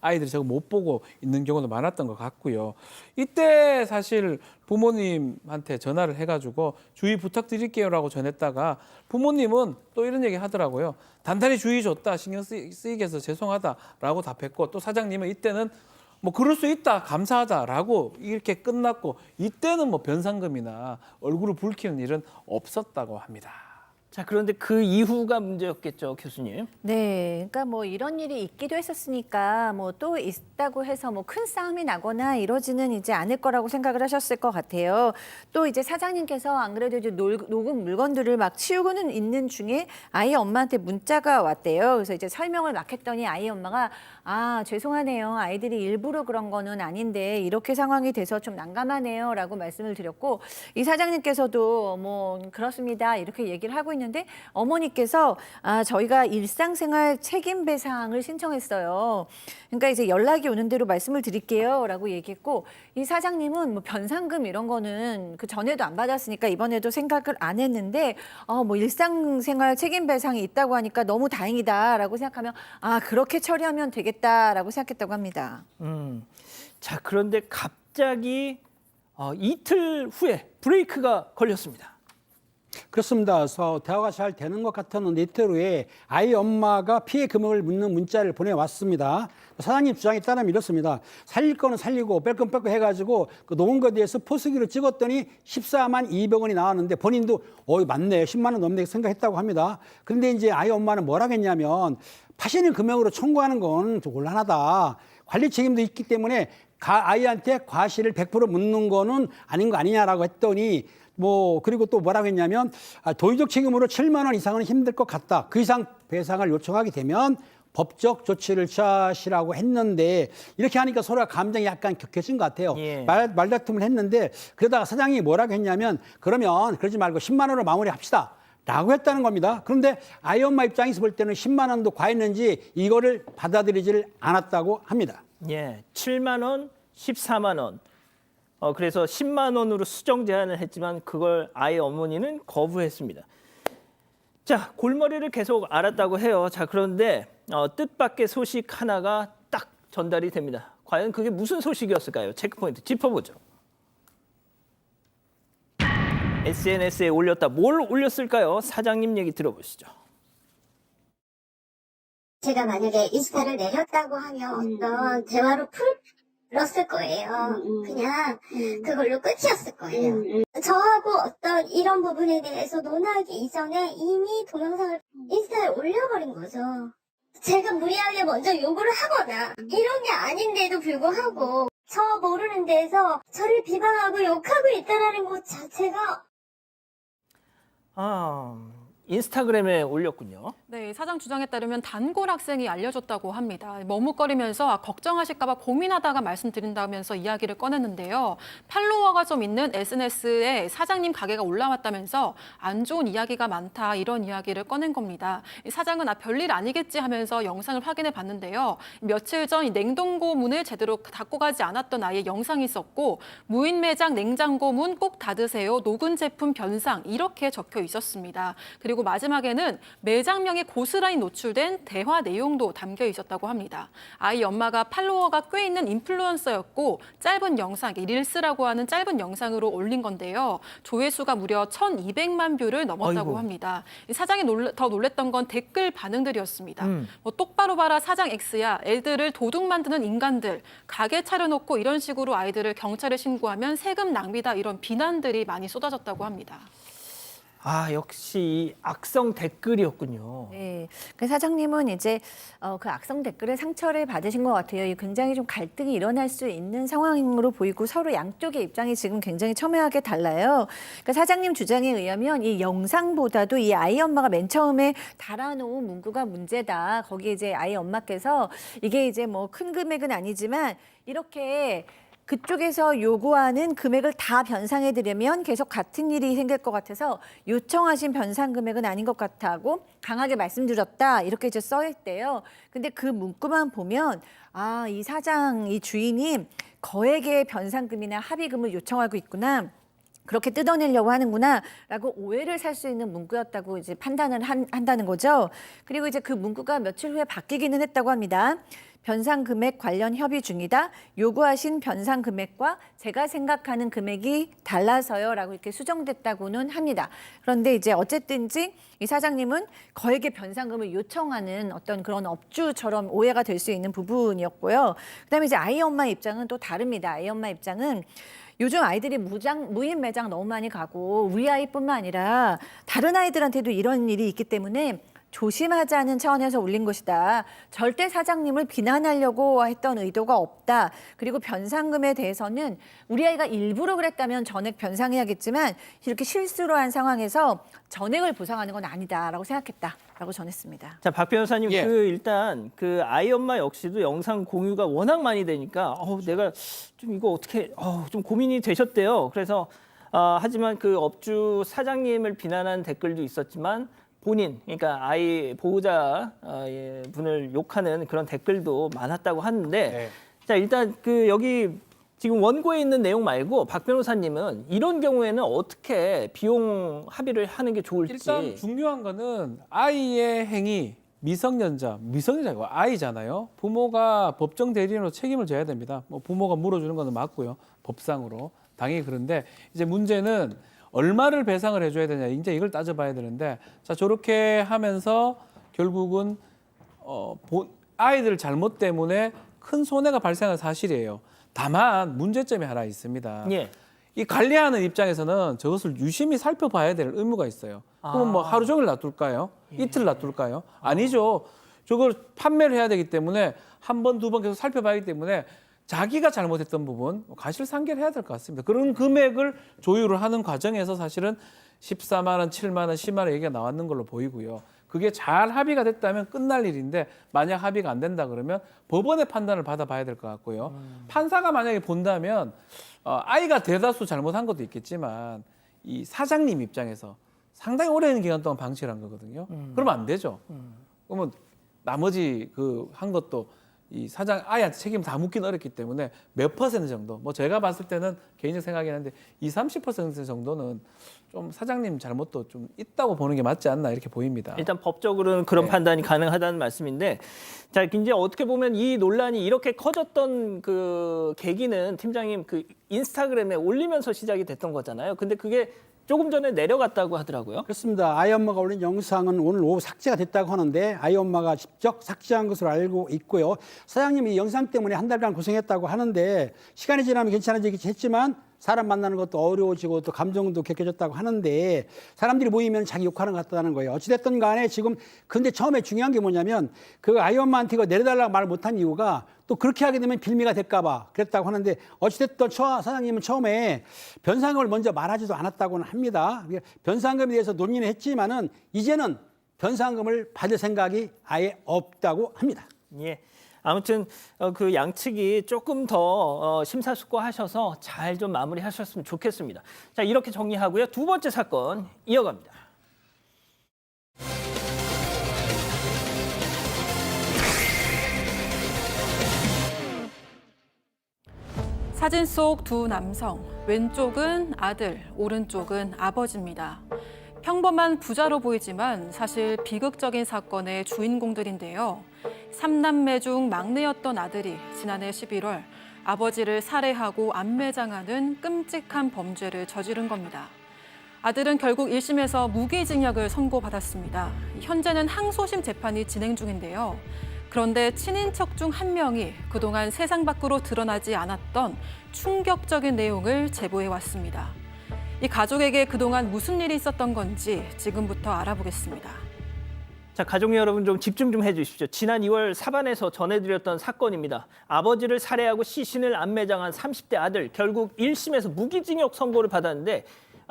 아이들이 저거 못 보고 있는 경우도 많았던 것 같고요. 이때 사실 부모님한테 전화를 해가지고 주의 부탁드릴게요라고 전했다가 부모님은 또 이런 얘기 하더라고요. 단단히 주의 줬다. 신경 쓰이게 해서 죄송하다라고 답했고 또 사장님은 이때는 그럴 수 있다, 감사하다라고 이렇게 끝났고 이때는 변상금이나 얼굴을 붉히는 일은 없었다고 합니다. 자, 그런데 그 이후가 문제였겠죠, 교수님. 네, 그러니까 이런 일이 있기도 했었으니까 또 있다고 해서 큰 싸움이 나거나 이러지는 이제 않을 거라고 생각을 하셨을 것 같아요. 또 이제 사장님께서 안 그래도 이제 녹은 물건들을 막 치우고는 있는 중에 아이 엄마한테 문자가 왔대요. 그래서 이제 설명을 막 했더니 아이 엄마가 죄송하네요. 아이들이 일부러 그런 거는 아닌데 이렇게 상황이 돼서 좀 난감하네요라고 말씀을 드렸고 이 사장님께서도 그렇습니다. 이렇게 얘기를 하고 있는데 어머니께서 저희가 일상생활 책임 배상을 신청했어요. 그러니까 이제 연락이 오는 대로 말씀을 드릴게요라고 얘기했고 이 사장님은 변상금 이런 거는 그 전에도 안 받았으니까 이번에도 생각을 안 했는데 일상생활 책임 배상이 있다고 하니까 너무 다행이다라고 생각하면 그렇게 처리하면 되겠다라고 생각했다고 합니다. 자, 그런데 갑자기 이틀 후에 브레이크가 걸렸습니다. 그렇습니다. 그래서 대화가 잘 되는 것 같았는데 이틀 후에 아이 엄마가 피해 금액을 묻는 문자를 보내왔습니다. 사장님 주장에 따르면 이렇습니다. 살릴 거는 살리고 뺄 건 뺄 거 해가지고 그 녹은 거에 대해서 포스기로 찍었더니 14만 200원이 나왔는데 본인도 맞네 10만 원 넘네 생각했다고 합니다. 그런데 이제 아이 엄마는 뭐라고 했냐면 파시는 금액으로 청구하는 건 좀 곤란하다. 관리 책임도 있기 때문에 아이한테 과실을 100% 묻는 거는 아닌 거 아니냐라고 했더니 그리고 또 뭐라고 했냐면 도의적 책임으로 7만 원 이상은 힘들 것 같다. 그 이상 배상을 요청하게 되면 법적 조치를 취하시라고 했는데 이렇게 하니까 서로가 감정이 약간 격해진 것 같아요. 예. 말다툼을 했는데 그러다가 사장이 뭐라고 했냐면 그러면 그러지 말고 10만 원으로 마무리합시다. 라고 했다는 겁니다. 그런데 아이 엄마 입장에서 볼 때는 10만 원도 과했는지 이거를 받아들이질 않았다고 합니다. 예, 7만 원, 14만 원. 그래서 10만 원으로 수정 제한을 했지만 그걸 아이 어머니는 거부했습니다. 자, 골머리를 계속 앓았다고 해요. 자, 그런데 뜻밖의 소식 하나가 딱 전달이 됩니다. 과연 그게 무슨 소식이었을까요? 체크포인트 짚어보죠. SNS에 올렸다. 뭘 올렸을까요? 사장님 얘기 들어보시죠. 제가 만약에 인스타를 내렸다고 하면 어떤 대화로 풀었을 거예요. 그냥 그걸로 끝이었을 거예요. 저하고 어떤 이런 부분에 대해서 논하기 이전에 이미 동영상을 인스타에 올려버린 거죠. 제가 무리하게 먼저 요구를 하거나 이런 게 아닌데도 불구하고 저 모르는 데에서 저를 비방하고 욕하고 있다는 것 자체가 인스타그램에 올렸군요. 네, 사장 주장에 따르면 단골 학생이 알려줬다고 합니다. 머뭇거리면서 걱정하실까 봐 고민하다가 말씀드린다면서 이야기를 꺼냈는데요. 팔로워가 좀 있는 SNS에 사장님 가게가 올라왔다면서 안 좋은 이야기가 많다 이런 이야기를 꺼낸 겁니다. 이 사장은 별일 아니겠지 하면서 영상을 확인해 봤는데요. 며칠 전 이 냉동고 문을 제대로 닫고 가지 않았던 아이의 영상이 있었고 무인 매장 냉장고 문 꼭 닫으세요. 녹은 제품 변상 이렇게 적혀 있었습니다. 그리고 마지막에는 매장명에 고스란히 노출된 대화 내용도 담겨 있었다고 합니다. 아이 엄마가 팔로워가 꽤 있는 인플루언서였고 짧은 영상, 릴스라고 하는 짧은 영상으로 올린 건데요. 조회수가 무려 1,200만 뷰를 넘었다고 아이고. 합니다. 이 사장이 더 놀랬던 건 댓글 반응들이었습니다. 뭐 똑바로 봐라 사장 X야, 애들을 도둑 만드는 인간들, 가게 차려놓고 이런 식으로 아이들을 경찰에 신고하면 세금 낭비다 이런 비난들이 많이 쏟아졌다고 합니다. 역시 이 악성 댓글이었군요. 네, 그 사장님은 이제 그 악성 댓글에 상처를 받으신 것 같아요. 이 굉장히 좀 갈등이 일어날 수 있는 상황으로 보이고 서로 양쪽의 입장이 지금 굉장히 첨예하게 달라요. 그 사장님 주장에 의하면 이 영상보다도 이 아이 엄마가 맨 처음에 달아놓은 문구가 문제다. 거기에 이제 아이 엄마께서 이게 이제 뭐 큰 금액은 아니지만 이렇게 그쪽에서 요구하는 금액을 다 변상해 드리면 계속 같은 일이 생길 것 같아서 요청하신 변상 금액은 아닌 것 같다고 강하게 말씀드렸다 이렇게 이제 써 있대요. 근데 그 문구만 보면 이 사장, 이 주인이 거액의 변상금이나 합의금을 요청하고 있구나. 그렇게 뜯어내려고 하는구나라고 오해를 살 수 있는 문구였다고 이제 판단을 한다는 거죠. 그리고 이제 그 문구가 며칠 후에 바뀌기는 했다고 합니다. 변상 금액 관련 협의 중이다. 요구하신 변상 금액과 제가 생각하는 금액이 달라서요라고 이렇게 수정됐다고는 합니다. 그런데 이제 어쨌든지 이 사장님은 거액의 변상금을 요청하는 어떤 그런 업주처럼 오해가 될 수 있는 부분이었고요. 그다음에 이제 아이 엄마 입장은 또 다릅니다. 아이 엄마 입장은 요즘 아이들이 무인 매장 너무 많이 가고 우리 아이뿐만 아니라 다른 아이들한테도 이런 일이 있기 때문에 조심하자는 차원에서 올린 것이다. 절대 사장님을 비난하려고 했던 의도가 없다. 그리고 변상금에 대해서는 우리 아이가 일부러 그랬다면 전액 변상해야겠지만 이렇게 실수로 한 상황에서 전액을 보상하는 건 아니다라고 생각했다라고 전했습니다. 자, 박 변호사님, 예. 일단 그 아이 엄마 역시도 영상 공유가 워낙 많이 되니까 내가 좀 이거 어떻게 좀 고민이 되셨대요. 그래서 하지만 그 업주 사장님을 비난한 댓글도 있었지만 본인, 그러니까 아이 보호자 분을 욕하는 그런 댓글도 많았다고 하는데, 네. 자, 일단 그 여기 지금 원고에 있는 내용 말고 박 변호사님은 이런 경우에는 어떻게 비용 합의를 하는 게 좋을지. 일단 중요한 거는 아이의 행위, 미성년자가 아이잖아요. 부모가 법정 대리인으로 책임을 져야 됩니다. 뭐 부모가 물어주는 거는 맞고요. 법상으로 당연히 그런데 이제 문제는 얼마를 배상을 해줘야 되냐 이제 이걸 따져봐야 되는데 자 저렇게 하면서 결국은 아이들 잘못 때문에 큰 손해가 발생한 사실이에요. 다만 문제점이 하나 있습니다. 예. 이 관리하는 입장에서는 저것을 유심히 살펴봐야 될 의무가 있어요. 그러면 뭐 하루 종일 놔둘까요? 이틀 놔둘까요? 아니죠. 저걸 판매를 해야 되기 때문에 한 번, 두 번 계속 살펴봐야 하기 때문에 자기가 잘못했던 부분 과실상계를 해야 될 것 같습니다. 그런 금액을 조율을 하는 과정에서 사실은 14만 원, 7만 원, 10만 원 얘기가 나왔는 걸로 보이고요. 그게 잘 합의가 됐다면 끝날 일인데 만약 합의가 안 된다 그러면 법원의 판단을 받아봐야 될 것 같고요. 판사가 만약에 본다면 아이가 대다수 잘못한 것도 있겠지만 이 사장님 입장에서 상당히 오랜 기간 동안 방치를 한 거거든요. 그러면 안 되죠. 그러면 나머지 그 한 것도 이 사장 아이한테 책임 다 묻기는 어렵기 때문에 몇 퍼센트 정도, 뭐 제가 봤을 때는 개인적 생각이긴 한데 20~30% 정도는 좀 사장님 잘못도 좀 있다고 보는 게 맞지 않나 이렇게 보입니다. 일단 법적으로는 그런 네. 판단이 가능하다는 말씀인데, 자 이제 어떻게 보면 이 논란이 이렇게 커졌던 그 계기는 팀장님 그 인스타그램에 올리면서 시작이 됐던 거잖아요. 근데 그게 조금 전에 내려갔다고 하더라고요. 그렇습니다. 아이 엄마가 올린 영상은 오늘 오후 삭제가 됐다고 하는데 아이 엄마가 직접 삭제한 것으로 알고 있고요. 사장님이 이 영상 때문에 한 달간 고생했다고 하는데 시간이 지나면 괜찮아지겠지 했지만 사람 만나는 것도 어려워지고 또 감정도 격해졌다고 하는데 사람들이 모이면 자기 욕하는 것 같다는 거예요. 어찌됐든 간에 지금 근데 처음에 중요한 게 뭐냐면 그 아이 엄마한테 이거 내려달라고 말 못한 이유가 또 그렇게 하게 되면 빌미가 될까 봐 그랬다고 하는데 어찌됐든 사장님은 처음에 변상금을 먼저 말하지도 않았다고는 합니다. 변상금에 대해서 논의는 했지만은 이제는 변상금을 받을 생각이 아예 없다고 합니다. 예. 아무튼 그 양측이 조금 더 심사숙고하셔서 잘 좀 마무리하셨으면 좋겠습니다. 자 이렇게 정리하고요. 두 번째 사건 이어갑니다. 사진 속 두 남성, 왼쪽은 아들, 오른쪽은 아버지입니다. 평범한 부자로 보이지만 사실 비극적인 사건의 주인공들인데요. 3남매 중 막내였던 아들이 지난해 11월 아버지를 살해하고 암매장하는 끔찍한 범죄를 저지른 겁니다. 아들은 결국 1심에서 무기징역을 선고받았습니다. 현재는 항소심 재판이 진행 중인데요. 그런데 친인척 중 한 명이 그동안 세상 밖으로 드러나지 않았던 충격적인 내용을 제보해 왔습니다. 이 가족에게 그동안 무슨 일이 있었던 건지 지금부터 알아보겠습니다. 자, 가족 여러분 좀 집중 좀 해주십시오. 지난 2월 사반에서 전해드렸던 사건입니다. 아버지를 살해하고 시신을 암매장한 30대 아들, 결국 1심에서 무기징역 선고를 받았는데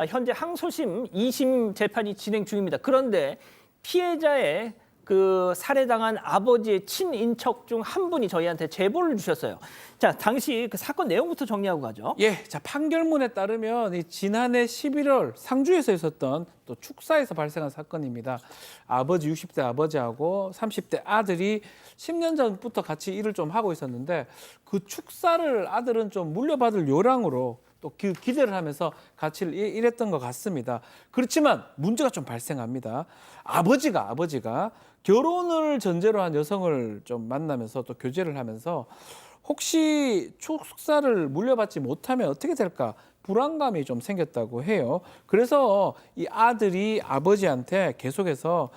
현재 항소심 2심 재판이 진행 중입니다. 그런데 피해자의 그 살해당한 아버지의 친인척 중 한 분이 저희한테 제보를 주셨어요. 자, 당시 그 사건 내용부터 정리하고 가죠. 예, 자 판결문에 따르면 이 지난해 11월 상주에서 있었던 또 축사에서 발생한 사건입니다. 아버지 60대 아버지하고 30대 아들이 10년 전부터 같이 일을 좀 하고 있었는데 그 축사를 아들은 좀 물려받을 요량으로 또 그 기대를 하면서 같이 일했던 것 같습니다. 그렇지만 문제가 좀 발생합니다. 아버지가 결혼을 전제로 한 여성을 좀 만나면서 또 교제를 하면서 혹시 축사를 물려받지 못하면 어떻게 될까 불안감이 좀 생겼다고 해요. 그래서 이 아들이 아버지한테 계속해서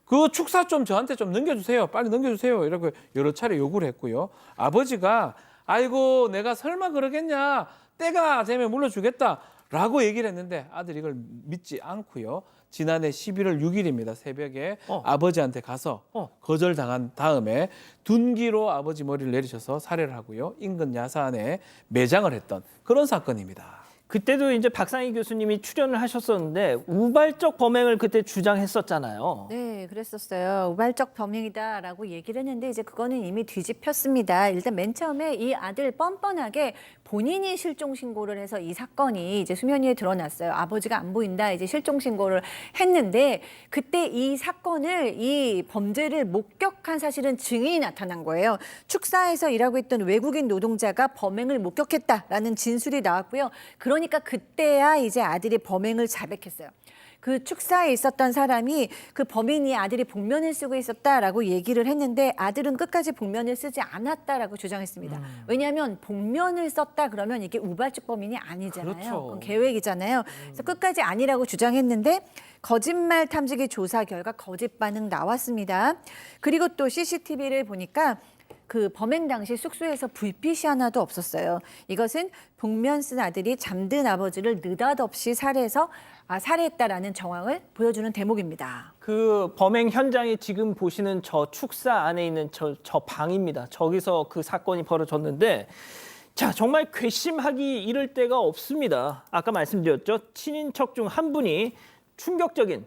그 축사 좀 저한테 좀 넘겨주세요. 빨리 넘겨주세요. 이렇게 여러 차례 요구를 했고요. 아버지가 아이고 내가 설마 그러겠냐. 때가 되면 물려주겠다라고 얘기를 했는데 아들이 이걸 믿지 않고요. 지난해 11월 6일입니다. 새벽에 아버지한테 가서 거절당한 다음에 둔기로 아버지 머리를 내리셔서 살해를 하고요. 인근 야산에 매장을 했던 그런 사건입니다. 그때도 이제 박상희 교수님이 출연을 하셨었는데 우발적 범행을 그때 주장했었잖아요. 네, 그랬었어요. 우발적 범행이다라고 얘기를 했는데 이제 그거는 이미 뒤집혔습니다. 일단 맨 처음에 이 아들 뻔뻔하게 본인이 실종 신고를 해서 이 사건이 이제 수면 위에 드러났어요. 아버지가 안 보인다 이제 실종 신고를 했는데 그때 이 사건을 이 범죄를 목격한 사실은 증인이 나타난 거예요. 축사에서 일하고 있던 외국인 노동자가 범행을 목격했다라는 진술이 나왔고요. 그러니까 그때야 이제 아들이 범행을 자백했어요. 그 축사에 있었던 사람이 그 범인이 아들이 복면을 쓰고 있었다라고 얘기를 했는데 아들은 끝까지 복면을 쓰지 않았다라고 주장했습니다. 왜냐하면 복면을 썼다 그러면 이게 우발적 범인이 아니잖아요. 그렇죠. 그건 계획이잖아요. 그래서 끝까지 아니라고 주장했는데 거짓말 탐지기 조사 결과 거짓 반응 나왔습니다. 그리고 또 CCTV를 보니까 그 범행 당시 숙소에서 불빛이 하나도 없었어요. 이것은 복면 쓴 아들이 잠든 아버지를 느닷없이 살해했다라는 정황을 보여주는 대목입니다. 그 범행 현장이 지금 보시는 저 축사 안에 있는 저 방입니다. 저기서 그 사건이 벌어졌는데 자, 정말 괘씸하기 이를 데가 없습니다. 아까 말씀드렸죠. 친인척 중 한 분이 충격적인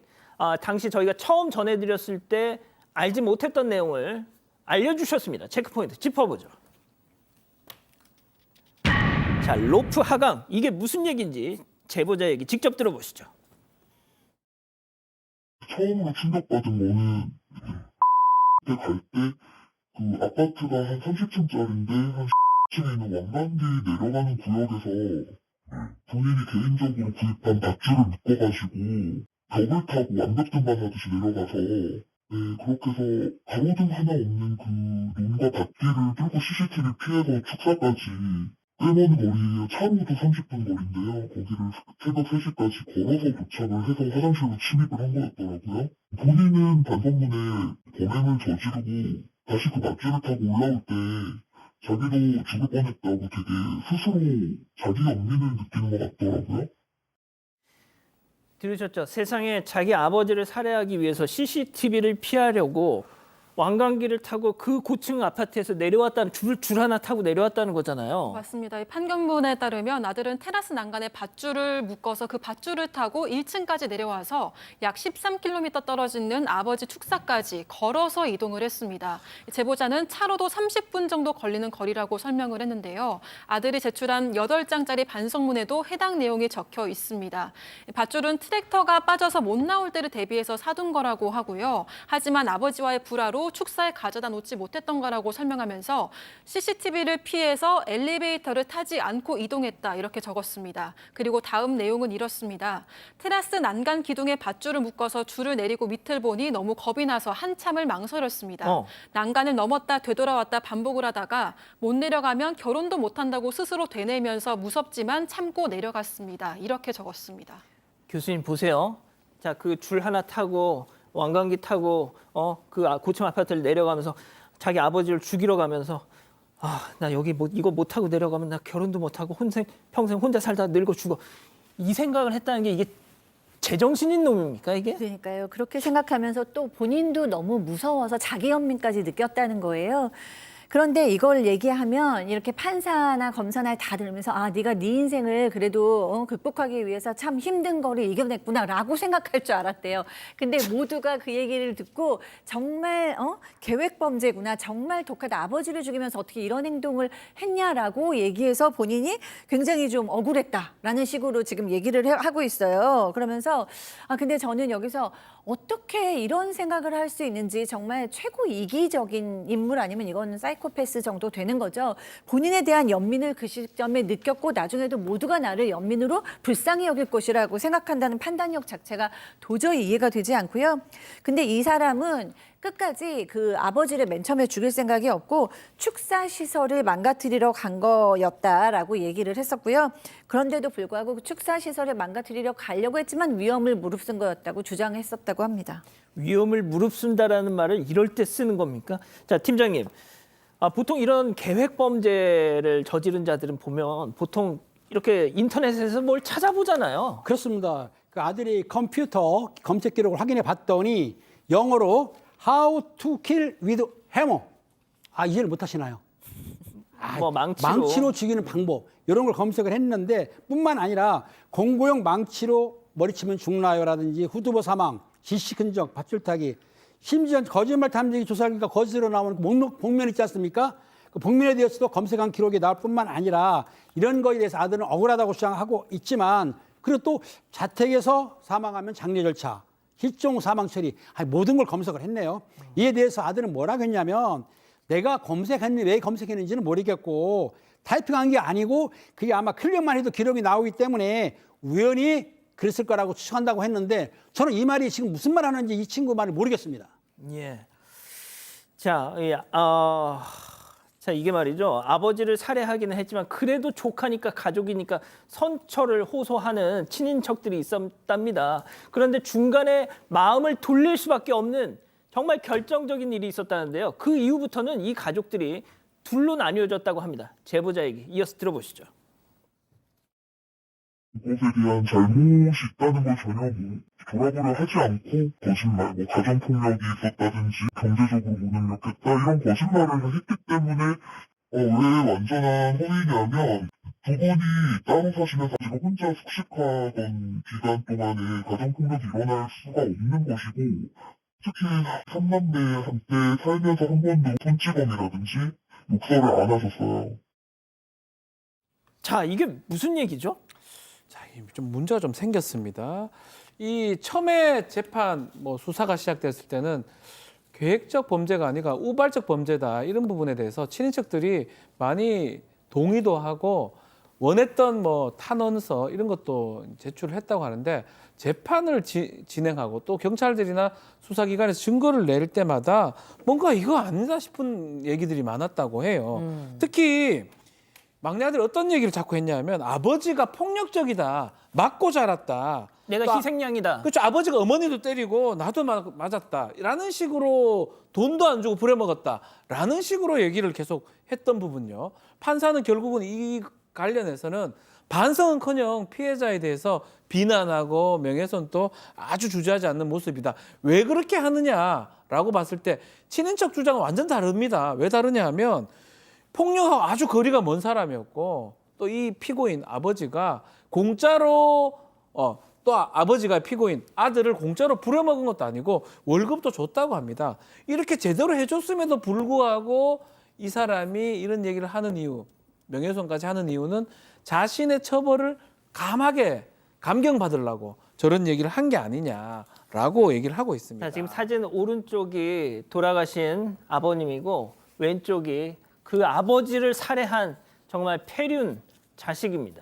당시 저희가 처음 전해드렸을 때 알지 못했던 내용을 알려주셨습니다. 체크포인트 짚어보죠. 자, 로프 하강 이게 무슨 얘기인지 제보자 얘기 직접 들어보시죠. 처음으로 충격받은 거는 갈 때 그 아파트가 한 30층짜리인데 한 10층에 있는 왕관기 내려가는 구역에서 본인이 개인적으로 구입한 밧줄을 묶어가지고 벽을 타고 완벽 등반하듯이 내려가서 그렇게 해서 가로등 하나 없는 그 논과 밭길을 뚫고 CCTV 피해서 축사까지 꽤 먼 거리예요. 차로도 30분 거리인데요. 거기를 새벽 3시까지 걸어서 도착을 해서 화장실로 침입을 한 거였더라고요. 본인은 단성문에 범행을 저지르고 다시 그 밧줄을 타고 올라올 때 자기도 죽을 뻔했다고 되게 스스로 자기 연민을 느끼는 것 같더라고요. 들으셨죠? 세상에 자기 아버지를 살해하기 위해서 CCTV를 피하려고 왕관기를 타고 그 고층 아파트에서 내려왔다는 줄 하나 타고 내려왔다는 거잖아요. 맞습니다. 이 판결문에 따르면 아들은 테라스 난간에 밧줄을 묶어서 그 밧줄을 타고 1층까지 내려와서 약 13km 떨어지는 아버지 축사까지 걸어서 이동을 했습니다. 제보자는 차로도 30분 정도 걸리는 거리라고 설명을 했는데요. 아들이 제출한 8장짜리 반성문에도 해당 내용이 적혀 있습니다. 밧줄은 트랙터가 빠져서 못 나올 때를 대비해서 사둔 거라고 하고요. 하지만 아버지와의 불화로 축사에 가져다 놓지 못했던 거라고 설명하면서 CCTV를 피해서 엘리베이터를 타지 않고 이동했다 이렇게 적었습니다. 그리고 다음 내용은 이렇습니다. 테라스 난간 기둥에 밧줄을 묶어서 줄을 내리고 밑을 보니 너무 겁이 나서 한참을 망설였습니다. 난간을 넘었다 되돌아왔다 반복을 하다가 못 내려가면 결혼도 못한다고 스스로 되뇌면서 무섭지만 참고 내려갔습니다. 이렇게 적었습니다. 교수님 보세요. 자, 그 줄 하나 타고 왕관기 타고 그 고층 아파트를 내려가면서 자기 아버지를 죽이러 가면서 나 여기 이거 못 타고 내려가면 나 결혼도 못 하고 평생 혼자 살다 늙어 죽어. 이 생각을 했다는 게 이게 제정신인 놈입니까, 이게? 그러니까요. 그렇게 생각하면서 또 본인도 너무 무서워서 자기 연민까지 느꼈다는 거예요. 그런데 이걸 얘기하면 이렇게 판사나 검사나 다 들으면서 네가 네 인생을 그래도 극복하기 위해서 참 힘든 거를 이겨냈구나라고 생각할 줄 알았대요. 근데 모두가 그 얘기를 듣고 정말 계획범죄구나, 정말 독하다, 아버지를 죽이면서 어떻게 이런 행동을 했냐라고 얘기해서 본인이 굉장히 좀 억울했다라는 식으로 지금 얘기를 하고 있어요. 그러면서 근데 저는 여기서 어떻게 이런 생각을 할 수 있는지 정말 최고 이기적인 인물 아니면 이건 사이코패스 정도 되는 거죠. 본인에 대한 연민을 그 시점에 느꼈고 나중에도 모두가 나를 연민으로 불쌍히 여길 것이라고 생각한다는 판단력 자체가 도저히 이해가 되지 않고요. 근데 이 사람은 끝까지 그 아버지를 맨 처음에 죽일 생각이 없고 축사 시설을 망가뜨리러 간 거였다라고 얘기를 했었고요. 그런데도 불구하고 그 축사 시설을 망가뜨리러 가려고 했지만 위험을 무릅쓴 거였다고 주장했었다고 합니다. 위험을 무릅쓴다라는 말을 이럴 때 쓰는 겁니까? 자, 팀장님. 보통 이런 계획 범죄를 저지른 자들은 보면 보통 이렇게 인터넷에서 뭘 찾아보잖아요. 그렇습니다. 그 아들이 컴퓨터 검색 기록을 확인해 봤더니 영어로 How to kill with hammer. 이해를 못 하시나요? 뭐 망치로 죽이는 방법 이런 걸 검색을 했는데 뿐만 아니라 공고용 망치로 머리치면 죽나요라든지 후두부 사망, 지식 흔적, 밧줄 타기, 심지어 거짓말 탐지기 조사기가 거짓으로 나오는 복면 있지 않습니까? 그 복면에 대해서도 검색한 기록이 나올 뿐만 아니라 이런 거에 대해서 아들은 억울하다고 주장하고 있지만 그리고 또 자택에서 사망하면 장례 절차, 실종 사망 처리, 모든 걸 검색을 했네요. 이에 대해서 아들은 뭐라고 했냐면 내가 검색했는지 왜 검색했는지는 모르겠고 타이핑한 게 아니고 그게 아마 클릭만 해도 기록이 나오기 때문에 우연히 그랬을 거라고 추측한다고 했는데 저는 이 말이 지금 무슨 말 하는지 이 친구 말을 모르겠습니다. 예. 자, 이게 말이죠. 아버지를 살해하기는 했지만 그래도 조카니까 가족이니까 선처를 호소하는 친인척들이 있었답니다. 그런데 중간에 마음을 돌릴 수밖에 없는 정말 결정적인 일이 있었다는데요. 그 이후부터는 이 가족들이 둘로 나뉘어졌다고 합니다. 제보자 얘기 이어서 들어보시죠. 그것에 대한 잘못이 있다는 걸 전혀 돌아보려 하지 않고 거짓말, 가정폭력이 있었다든지 경제적으로 무능력했다 이런 거짓말을 했기 때문에 왜 완전한 허위냐면 두 분이 따로 사시면서 지금 혼자 숙식하던 기간 동안에 가정폭력이 일어날 수가 없는 것이고 특히 삼남매한테 살면서 한 번도 손찌검이라든지 욕설을 안 하셨어요. 자, 이게 무슨 얘기죠? 자, 좀 문제가 좀 생겼습니다. 이 처음에 재판 수사가 시작됐을 때는 계획적 범죄가 아니라 우발적 범죄다 이런 부분에 대해서 친인척들이 많이 동의도 하고 원했던 뭐 탄원서 이런 것도 제출을 했다고 하는데 재판을 진행하고 또 경찰들이나 수사기관에서 증거를 낼 때마다 뭔가 이거 아니다 싶은 얘기들이 많았다고 해요. 특히 막내 아들이 어떤 얘기를 자꾸 했냐면 아버지가 폭력적이다, 맞고 자랐다. 내가 또 희생양이다. 그렇죠. 아버지가 어머니도 때리고 나도 맞았다. 라는 식으로 돈도 안 주고 부려먹었다. 라는 식으로 얘기를 계속 했던 부분요. 판사는 결국은 이 관련해서는 반성은커녕 피해자에 대해서 비난하고 명예훼손도 아주 주저하지 않는 모습이다. 왜 그렇게 하느냐라고 봤을 때 친인척 주장은 완전 다릅니다. 왜 다르냐 하면 폭력하고 아주 거리가 먼 사람이었고 또 이 피고인 아버지가 공짜로 또 아버지가 피고인 아들을 공짜로 부려먹은 것도 아니고 월급도 줬다고 합니다. 이렇게 제대로 해줬음에도 불구하고 이 사람이 이런 얘기를 하는 이유, 명예훼손까지 하는 이유는 자신의 처벌을 감하게 감경받으려고 저런 얘기를 한 게 아니냐라고 얘기를 하고 있습니다. 자, 지금 사진 오른쪽이 돌아가신 아버님이고 왼쪽이 그 아버지를 살해한 정말 폐륜 자식입니다.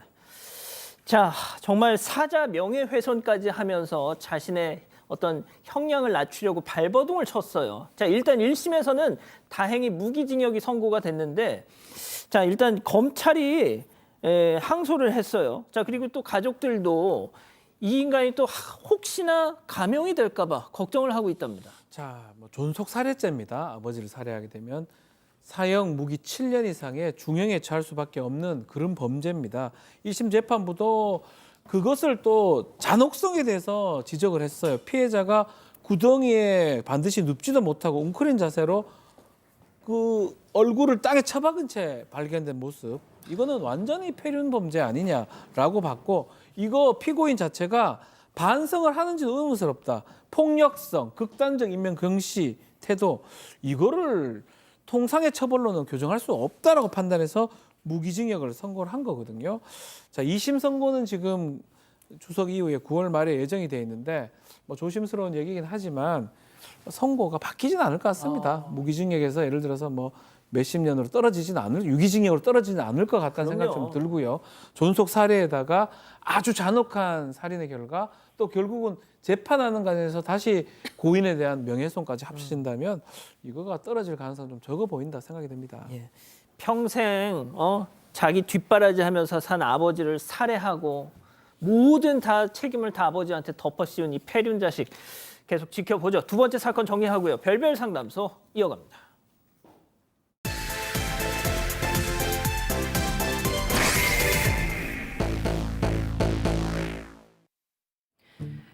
자, 정말 사자 명예훼손까지 하면서 자신의 어떤 형량을 낮추려고 발버둥을 쳤어요. 자, 일단 1심에서는 다행히 무기징역이 선고가 됐는데 자, 일단 검찰이 항소를 했어요. 자, 그리고 또 가족들도 이 인간이 또 혹시나 감형이 될까 봐 걱정을 하고 있답니다. 자, 뭐 존속 살해죄입니다. 아버지를 살해하게 되면 사형 무기 7년 이상의 중형에 처할 수밖에 없는 그런 범죄입니다. 1심 재판부도 그것을 또 잔혹성에 대해서 지적을 했어요. 피해자가 구덩이에 반드시 눕지도 못하고 웅크린 자세로 그 얼굴을 땅에 처박은 채 발견된 모습. 이거는 완전히 폐륜 범죄 아니냐라고 봤고 이거 피고인 자체가 반성을 하는지도 의문스럽다. 폭력성, 극단적 인명 경시 태도 이거를 통상의 처벌로는 교정할 수 없다라고 판단해서 무기징역을 선고를 한 거거든요. 자, 2심 선고는 지금 추석 이후에 9월 말에 예정이 돼 있는데 뭐 조심스러운 얘기긴 하지만 선고가 바뀌지는 않을 것 같습니다. 무기징역에서 예를 들어서 뭐 몇십 년으로 유기징역으로 떨어지진 않을 것 같다는 생각이 좀 들고요. 존속 살해에다가 아주 잔혹한 살인의 결과 또 결국은 재판하는 과정에서 다시 고인에 대한 명예훼손까지 합쳐진다면 이거가 떨어질 가능성이 좀 적어 보인다 생각이 됩니다. 예. 평생 자기 뒷바라지 하면서 산 아버지를 살해하고 모든 다 책임을 다 아버지한테 덮어씌운 이 폐륜 자식 계속 지켜보죠. 두 번째 사건 정리하고요. 별별 상담소 이어갑니다.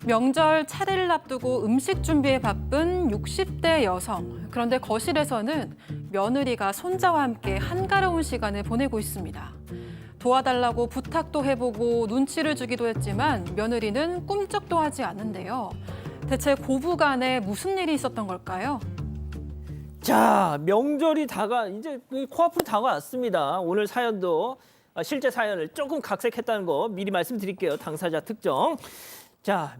명절 차례를 앞두고 음식 준비에 바쁜 60대 여성. 그런데 거실에서는 며느리가 손자와 함께 한가로운 시간을 보내고 있습니다. 도와달라고 부탁도 해보고 눈치를 주기도 했지만 며느리는 꿈쩍도 하지 않는데요. 대체 고부간에 무슨 일이 있었던 걸까요? 자, 명절이 이제 코앞으로 다가왔습니다. 오늘 사연도 실제 사연을 조금 각색했다는 거 미리 말씀드릴게요. 당사자 특정. 자,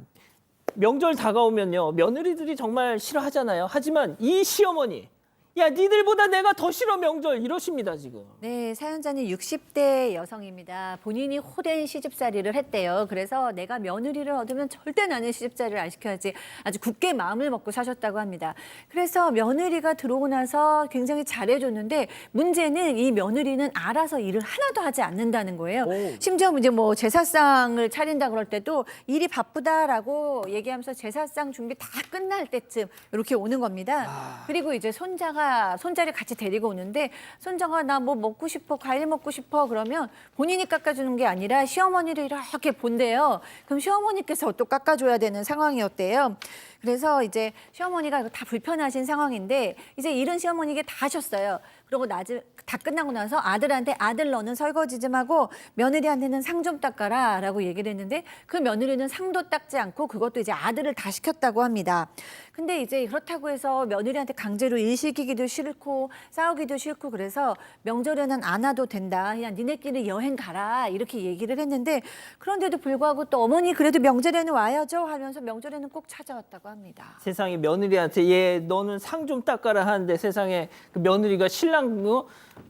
명절 다가오면요. 며느리들이 정말 싫어하잖아요. 하지만 이 시어머니, 야, 니들보다 내가 더 싫어 명절 이러십니다, 지금. 네, 사연자는 60대 여성입니다. 본인이 호된 시집살이를 했대요. 그래서 내가 며느리를 얻으면 절대 나는 시집살이를 안 시켜야지 아주 굳게 마음을 먹고 사셨다고 합니다. 그래서 며느리가 들어오고 나서 굉장히 잘해줬는데 문제는 이 며느리는 알아서 일을 하나도 하지 않는다는 거예요. 심지어 이제 뭐 제사상을 차린다 그럴 때도 일이 바쁘다라고 얘기하면서 제사상 준비 다 끝날 때쯤 이렇게 오는 겁니다. 그리고 이제 손자를 같이 데리고 오는데 손자가 나 뭐 먹고 싶어, 과일 먹고 싶어 그러면 본인이 깎아주는 게 아니라 시어머니를 이렇게 본대요. 그럼 시어머니께서 또 깎아줘야 되는 상황이었대요. 그래서 이제 시어머니가 다 불편하신 상황인데 이제 일은 시어머니에게 다 하셨어요. 그리고 다 끝나고 나서 아들한테 아들 너는 설거지 좀 하고 며느리한테는 상 좀 닦아라라고 얘기를 했는데 그 며느리는 상도 닦지 않고 그것도 이제 아들을 다 시켰다고 합니다. 근데 이제 그렇다고 해서 며느리한테 강제로 일 시키기도 싫고 싸우기도 싫고 그래서 명절에는 안 와도 된다. 그냥 니네끼리 여행 가라 이렇게 얘기를 했는데 그런데도 불구하고 또 어머니 그래도 명절에는 와야죠 하면서 명절에는 꼭 찾아왔다고 합니다. 세상에 며느리한테 얘 너는 상 좀 닦아라 하는데 세상에 그 며느리가 신랑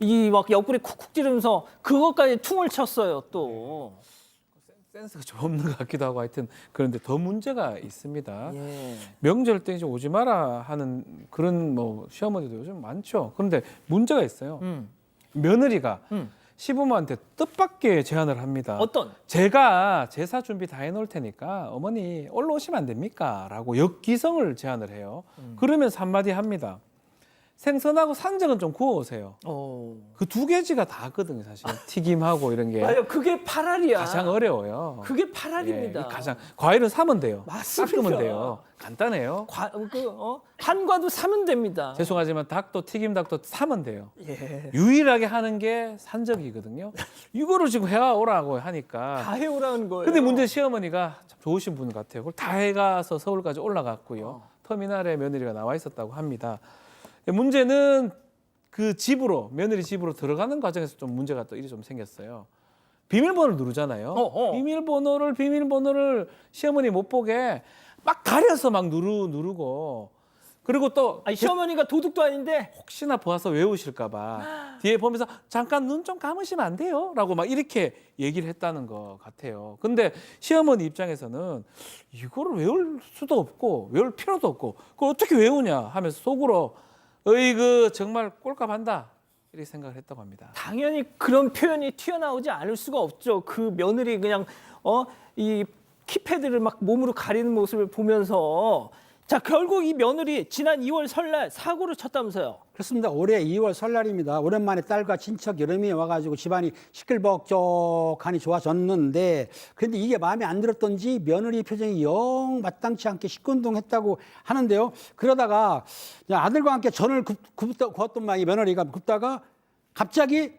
이 막 옆구리 쿡쿡 찌르면서 그것까지 퉁을 쳤어요 또. 센스가 좀 없는 것 같기도 하고 하여튼 그런데 더 문제가 있습니다. 예. 명절 때 이제 오지 마라 하는 그런 뭐 시어머니도 요즘 많죠. 그런데 문제가 있어요. 며느리가 시부모한테 뜻밖의 제안을 합니다. 어떤? 제가 제사 준비 다 해놓을 테니까 어머니 올라오시면 안 됩니까? 라고 역기성을 제안을 해요. 그러면서 한마디 합니다. 생선하고 산적은 좀 구워오세요. 그 두 가지가 다거든요, 사실. 튀김하고 이런 게 맞아요. 그게 파랄이야. 가장 어려워요. 그게 파랄입니다. 예, 가장 과일은 사면 돼요. 맞습니다. 닦으면 돼요. 간단해요. 한과도 사면 됩니다. 죄송하지만 닭도 튀김닭도 사면 돼요. 예. 유일하게 하는 게 산적이거든요. 이거를 지금 해오라고 하니까. 다 해오라는 거예요. 근데 문제 시어머니가 참 좋으신 분 같아요. 그걸 다 해가서 서울까지 올라갔고요. 터미널에 며느리가 나와 있었다고 합니다. 문제는 그 집으로 며느리 집으로 들어가는 과정에서 좀 문제가 또 일이 좀 생겼어요. 비밀번호를 누르잖아요. 비밀번호를 시어머니 못 보게 막 가려서 막 누르고 그리고 또 아니, 시어머니가 도둑도 아닌데 혹시나 보아서 외우실까 봐 뒤에 보면서 잠깐 눈 좀 감으시면 안 돼요? 라고 막 이렇게 얘기를 했다는 것 같아요. 근데 시어머니 입장에서는 이거를 외울 수도 없고 외울 필요도 없고 그걸 어떻게 외우냐 하면서 속으로 어이구 정말 꼴값한다 이렇게 생각을 했다고 합니다. 당연히 그런 표현이 튀어나오지 않을 수가 없죠. 그 며느리 그냥 이 키패드를 막 몸으로 가리는 모습을 보면서 자 결국 이 며느리 지난 2월 설날 사고를 쳤다면서요. 그렇습니다. 올해 2월 설날입니다. 오랜만에 딸과 친척 여름이 와가지고 집안이 시끌벅적하니 좋아졌는데 그런데 이게 마음에 안 들었던지 며느리 표정이 영 마땅치 않게 시큰둥했다고 하는데요. 그러다가 아들과 함께 전을 구웠던 모양이 며느리가 굽다가 갑자기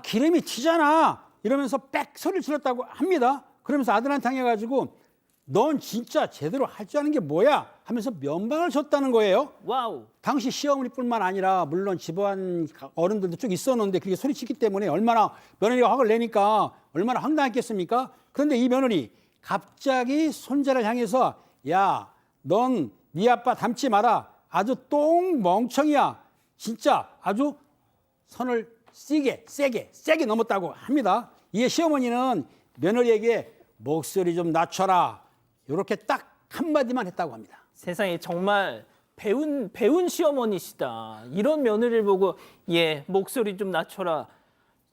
기름이 튀잖아 이러면서 빽 소리를 질렀다고 합니다. 그러면서 아들한테 향해가지고 넌 진짜 제대로 할 줄 아는 게 뭐야? 하면서 면박을 줬다는 거예요. 와우. 당시 시어머니뿐만 아니라 물론 집안 어른들도 쭉 있었는데 그게 소리치기 때문에 얼마나 며느리가 화를 내니까 얼마나 황당했겠습니까? 그런데 이 며느리 갑자기 손자를 향해서 야, 넌 네 아빠 닮지 마라. 아주 똥 멍청이야. 진짜 아주 선을 세게 넘었다고 합니다. 이에 시어머니는 며느리에게 목소리 좀 낮춰라. 이렇게 딱 한마디만 했다고 합니다. 세상에 정말 배운 시어머니시다. 이런 며느리를 보고 목소리 좀 낮춰라.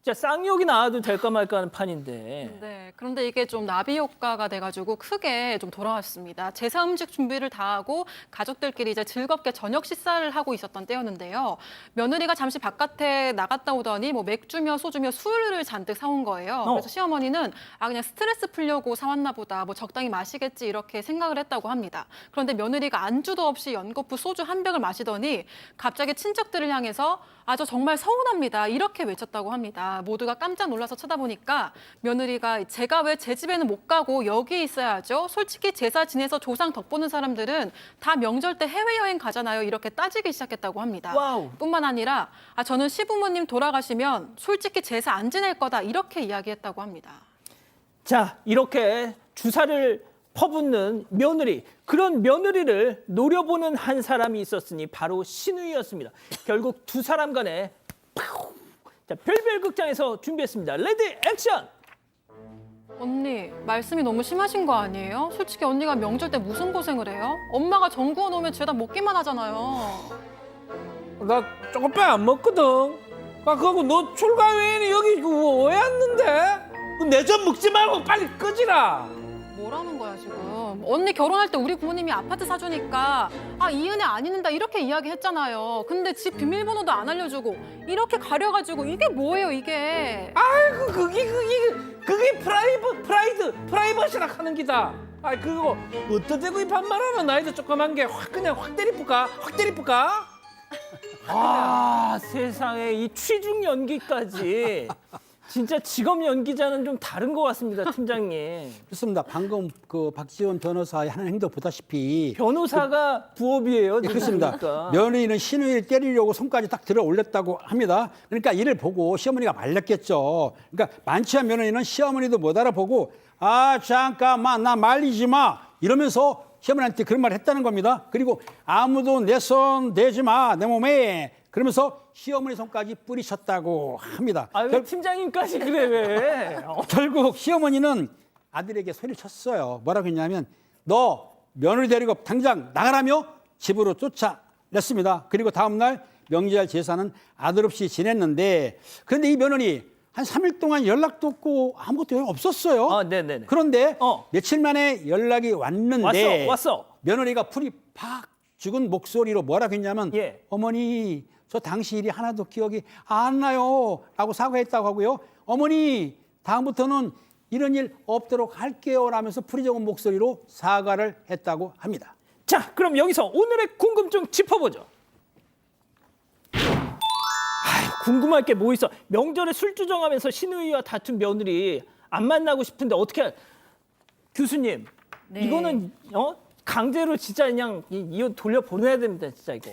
진짜 쌍욕이 나와도 될까 말까 하는 판인데. 네, 그런데 이게 좀 나비 효과가 돼가지고 크게 좀 돌아왔습니다. 제사 음식 준비를 다 하고 가족들끼리 이제 즐겁게 저녁 식사를 하고 있었던 때였는데요. 며느리가 잠시 바깥에 나갔다 오더니 뭐 맥주며 소주며 술을 잔뜩 사온 거예요. 그래서 시어머니는 그냥 스트레스 풀려고 사왔나 보다, 뭐 적당히 마시겠지 이렇게 생각을 했다고 합니다. 그런데 며느리가 안주도 없이 연거푸 소주 한 병을 마시더니 갑자기 친척들을 향해서 저 정말 서운합니다. 이렇게 외쳤다고 합니다. 모두가 깜짝 놀라서 쳐다보니까 며느리가 제가 왜 제 집에는 못 가고 여기 있어야죠? 솔직히 제사 지내서 조상 덕 보는 사람들은 다 명절 때 해외여행 가잖아요. 이렇게 따지기 시작했다고 합니다. 와우. 뿐만 아니라 저는 시부모님 돌아가시면 솔직히 제사 안 지낼 거다. 이렇게 이야기했다고 합니다. 자, 이렇게 주사를 퍼붓는 며느리, 그런 며느리를 노려보는 한 사람이 있었으니 바로 신우이였습니다. 결국 두 사람 간에 자, 별별 극장에서 준비했습니다. 레디 액션! 언니, 말씀이 너무 심하신 거 아니에요? 솔직히 언니가 명절 때 무슨 고생을 해요? 엄마가 전 구워 놓으면 죄다 먹기만 하잖아요. 나 조금밖에 안 먹거든. 그거 너 출가 외에는 여기 왜 왔는데? 내 전 먹지 말고 빨리 끄지라. 뭐라는 거야 지금? 언니 결혼할 때 우리 부모님이 아파트 사주니까 이 은혜 안 잊는다 이렇게 이야기했잖아요. 근데 집 비밀번호도 안 알려주고 이렇게 가려가지고 이게 뭐예요 이게? 아이고 그게 프라이버시라 하는 기다. 그거 어떠 대고 이 반말하는 나이도 조그만 게 그냥 확 때리뿌까? 아, 세상에 이 취중 연기까지. 진짜 직업 연기자는 좀 다른 것 같습니다, 팀장님. 그렇습니다. 방금 그 박지원 변호사의 하는 행동 보다시피 변호사가 부업이에요, 지금 그렇습니다. 보니까. 며느리는 시누이를 때리려고 손까지 딱 들어 올렸다고 합니다. 그러니까 이를 보고 시어머니가 말렸겠죠. 그러니까 많지 않은 며느리는 시어머니도 못 알아보고 아 잠깐만 나 말리지 마 이러면서 시어머니한테 그런 말을 했다는 겁니다. 그리고 아무도 내 손 대지 마 내 몸에 그러면서 시어머니 손까지 뿌리쳤다고 합니다. 아, 왜 팀장님까지 그래, 왜? 결국 시어머니는 아들에게 소리를 쳤어요. 뭐라고 했냐면 너 며느리 데리고 당장 나가라며 집으로 쫓아냈습니다. 그리고 다음 날 명절 제사는 아들 없이 지냈는데 그런데 이 며느리 한 3일 동안 연락도 없고 아무것도 없었어요. 아, 네네네. 그런데 어. 며칠 만에 연락이 왔는데 왔어. 며느리가 풀이 팍 죽은 목소리로 뭐라고 했냐면 예. 어머니 저 당시 일이 하나도 기억이 안 나요 라고 사과했다고 하고요. 어머니 다음부터는 이런 일 없도록 할게요 라면서 풀이 적은 목소리로 사과를 했다고 합니다. 자, 그럼 여기서 오늘의 궁금증 짚어보죠. 궁금할 게 뭐 있어? 명절에 술주정하면서 시누이와 다툰 며느리 안 만나고 싶은데 어떻게 교수님? 네. 이거는 강제로 진짜 그냥 이혼 돌려 보내야 됩니다, 진짜 이거.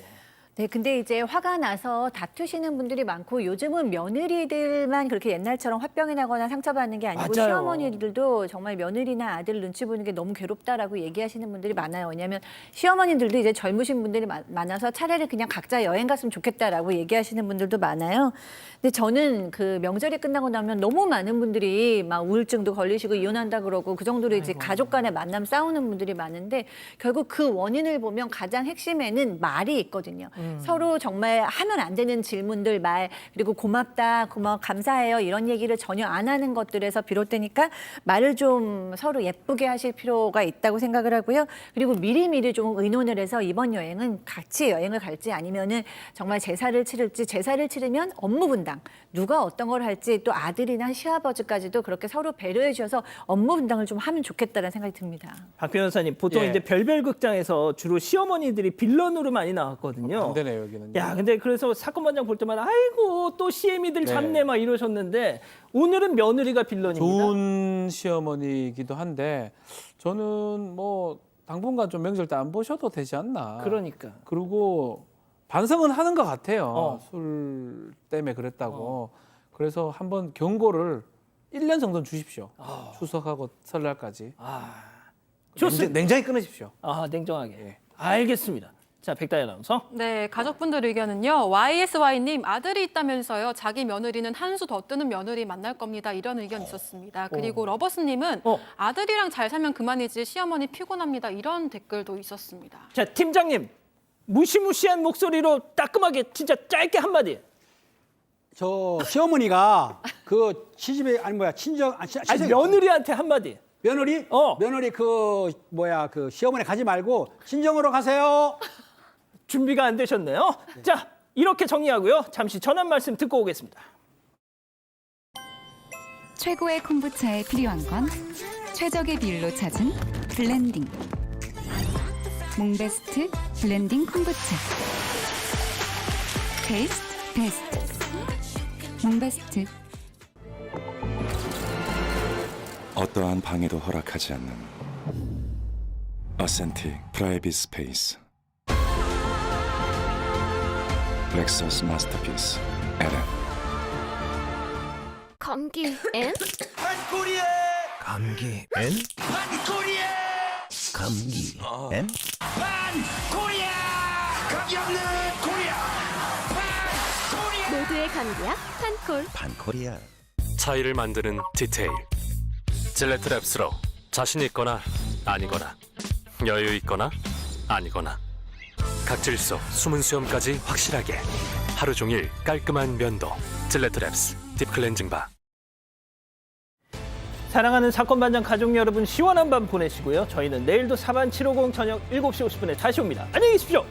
네, 근데 이제 화가 나서 다투시는 분들이 많고 요즘은 며느리들만 그렇게 옛날처럼 화병이 나거나 상처받는 게 아니고 맞아요. 시어머니들도 정말 며느리나 아들 눈치 보는 게 너무 괴롭다라고 얘기하시는 분들이 많아요. 왜냐하면 시어머니들도 이제 젊으신 분들이 많아서 차라리 그냥 각자 여행 갔으면 좋겠다라고 얘기하시는 분들도 많아요. 근데 저는 그 명절이 끝나고 나면 너무 많은 분들이 막 우울증도 걸리시고 이혼한다 그러고 그 정도로 이제 가족 간의 만남 싸우는 분들이 많은데 결국 그 원인을 보면 가장 핵심에는 말이 있거든요. 서로 정말 하면 안 되는 질문들 말 그리고 고맙다, 감사해요 이런 얘기를 전혀 안 하는 것들에서 비롯되니까 말을 좀 서로 예쁘게 하실 필요가 있다고 생각을 하고요. 그리고 미리미리 좀 의논을 해서 이번 여행은 같이 여행을 갈지 아니면은 정말 제사를 치를지 제사를 치르면 업무 분당 누가 어떤 걸 할지 또 아들이나 시아버지까지도 그렇게 서로 배려해 주셔서 업무 분당을 좀 하면 좋겠다는 생각이 듭니다. 박 변호사님, 보통 예. 이제 별별 극장에서 주로 시어머니들이 빌런으로 많이 나왔거든요. 안 되네요, 여기는. 야, 근데 그래서 사건 반장 볼 때마다 아이고 또 시애미들 네. 잡네 막 이러셨는데 오늘은 며느리가 빌런입니다. 좋은 시어머니이기도 한데 저는 뭐 당분간 좀 명절 때 안 보셔도 되지 않나. 그러니까. 그리고 반성은 하는 것 같아요. 어. 술 때문에 그랬다고. 그래서 한번 경고를 1년 정도는 주십시오. 추석하고 설날까지. 좋습니다. 냉장히 끊으십시오. 냉정하게. 예. 알겠습니다. 자, 백다희 아나운서. 네, 가족분들 의견은요. YSY님 아들이 있다면서요. 자기 며느리는 한 수 더 뜨는 며느리 만날 겁니다. 이런 의견 있었습니다. 그리고 러버스님은 아들이랑 잘 살면 그만이지 시어머니 피곤합니다. 이런 댓글도 있었습니다. 자, 팀장님. 무시무시한 목소리로 따끔하게 진짜 짧게 한마디. 저 시어머니가 그 시집에 친정 아니, 며느리한테 한마디. 며느리 며느리 그 시어머니 가지 말고 친정으로 가세요. 준비가 안 되셨네요. 자, 이렇게 정리하고요. 잠시 전한 말씀 듣고 오겠습니다. 최고의 콤부차에 필요한 건 최적의 비율로 찾은 블렌딩. 몽베스트 블렌딩 콤부차. 테이스트 베스트. 몽베스트. 어떠한 방해도 허락하지 않는 어센틱 프라이빗 스페이스. 렉서스 마스터피스 LM. 감기 엔? 감기 엔? 감기 엔? 모두의 감기약 판콜. 반코리아. 차이를 만드는 디테일. 질레트 랩스로 자신 있거나 아니거나 여유 있거나 아니거나 각질 속 숨은 수염까지 확실하게 하루 종일 깔끔한 면도. 질레트 랩스 딥 클렌징 바. 사랑하는 사건 반장 가족 여러분, 시원한 밤 보내시고요. 저희는 내일도 사반 750 저녁 7시 50분에 다시 옵니다. 안녕히 계십시오.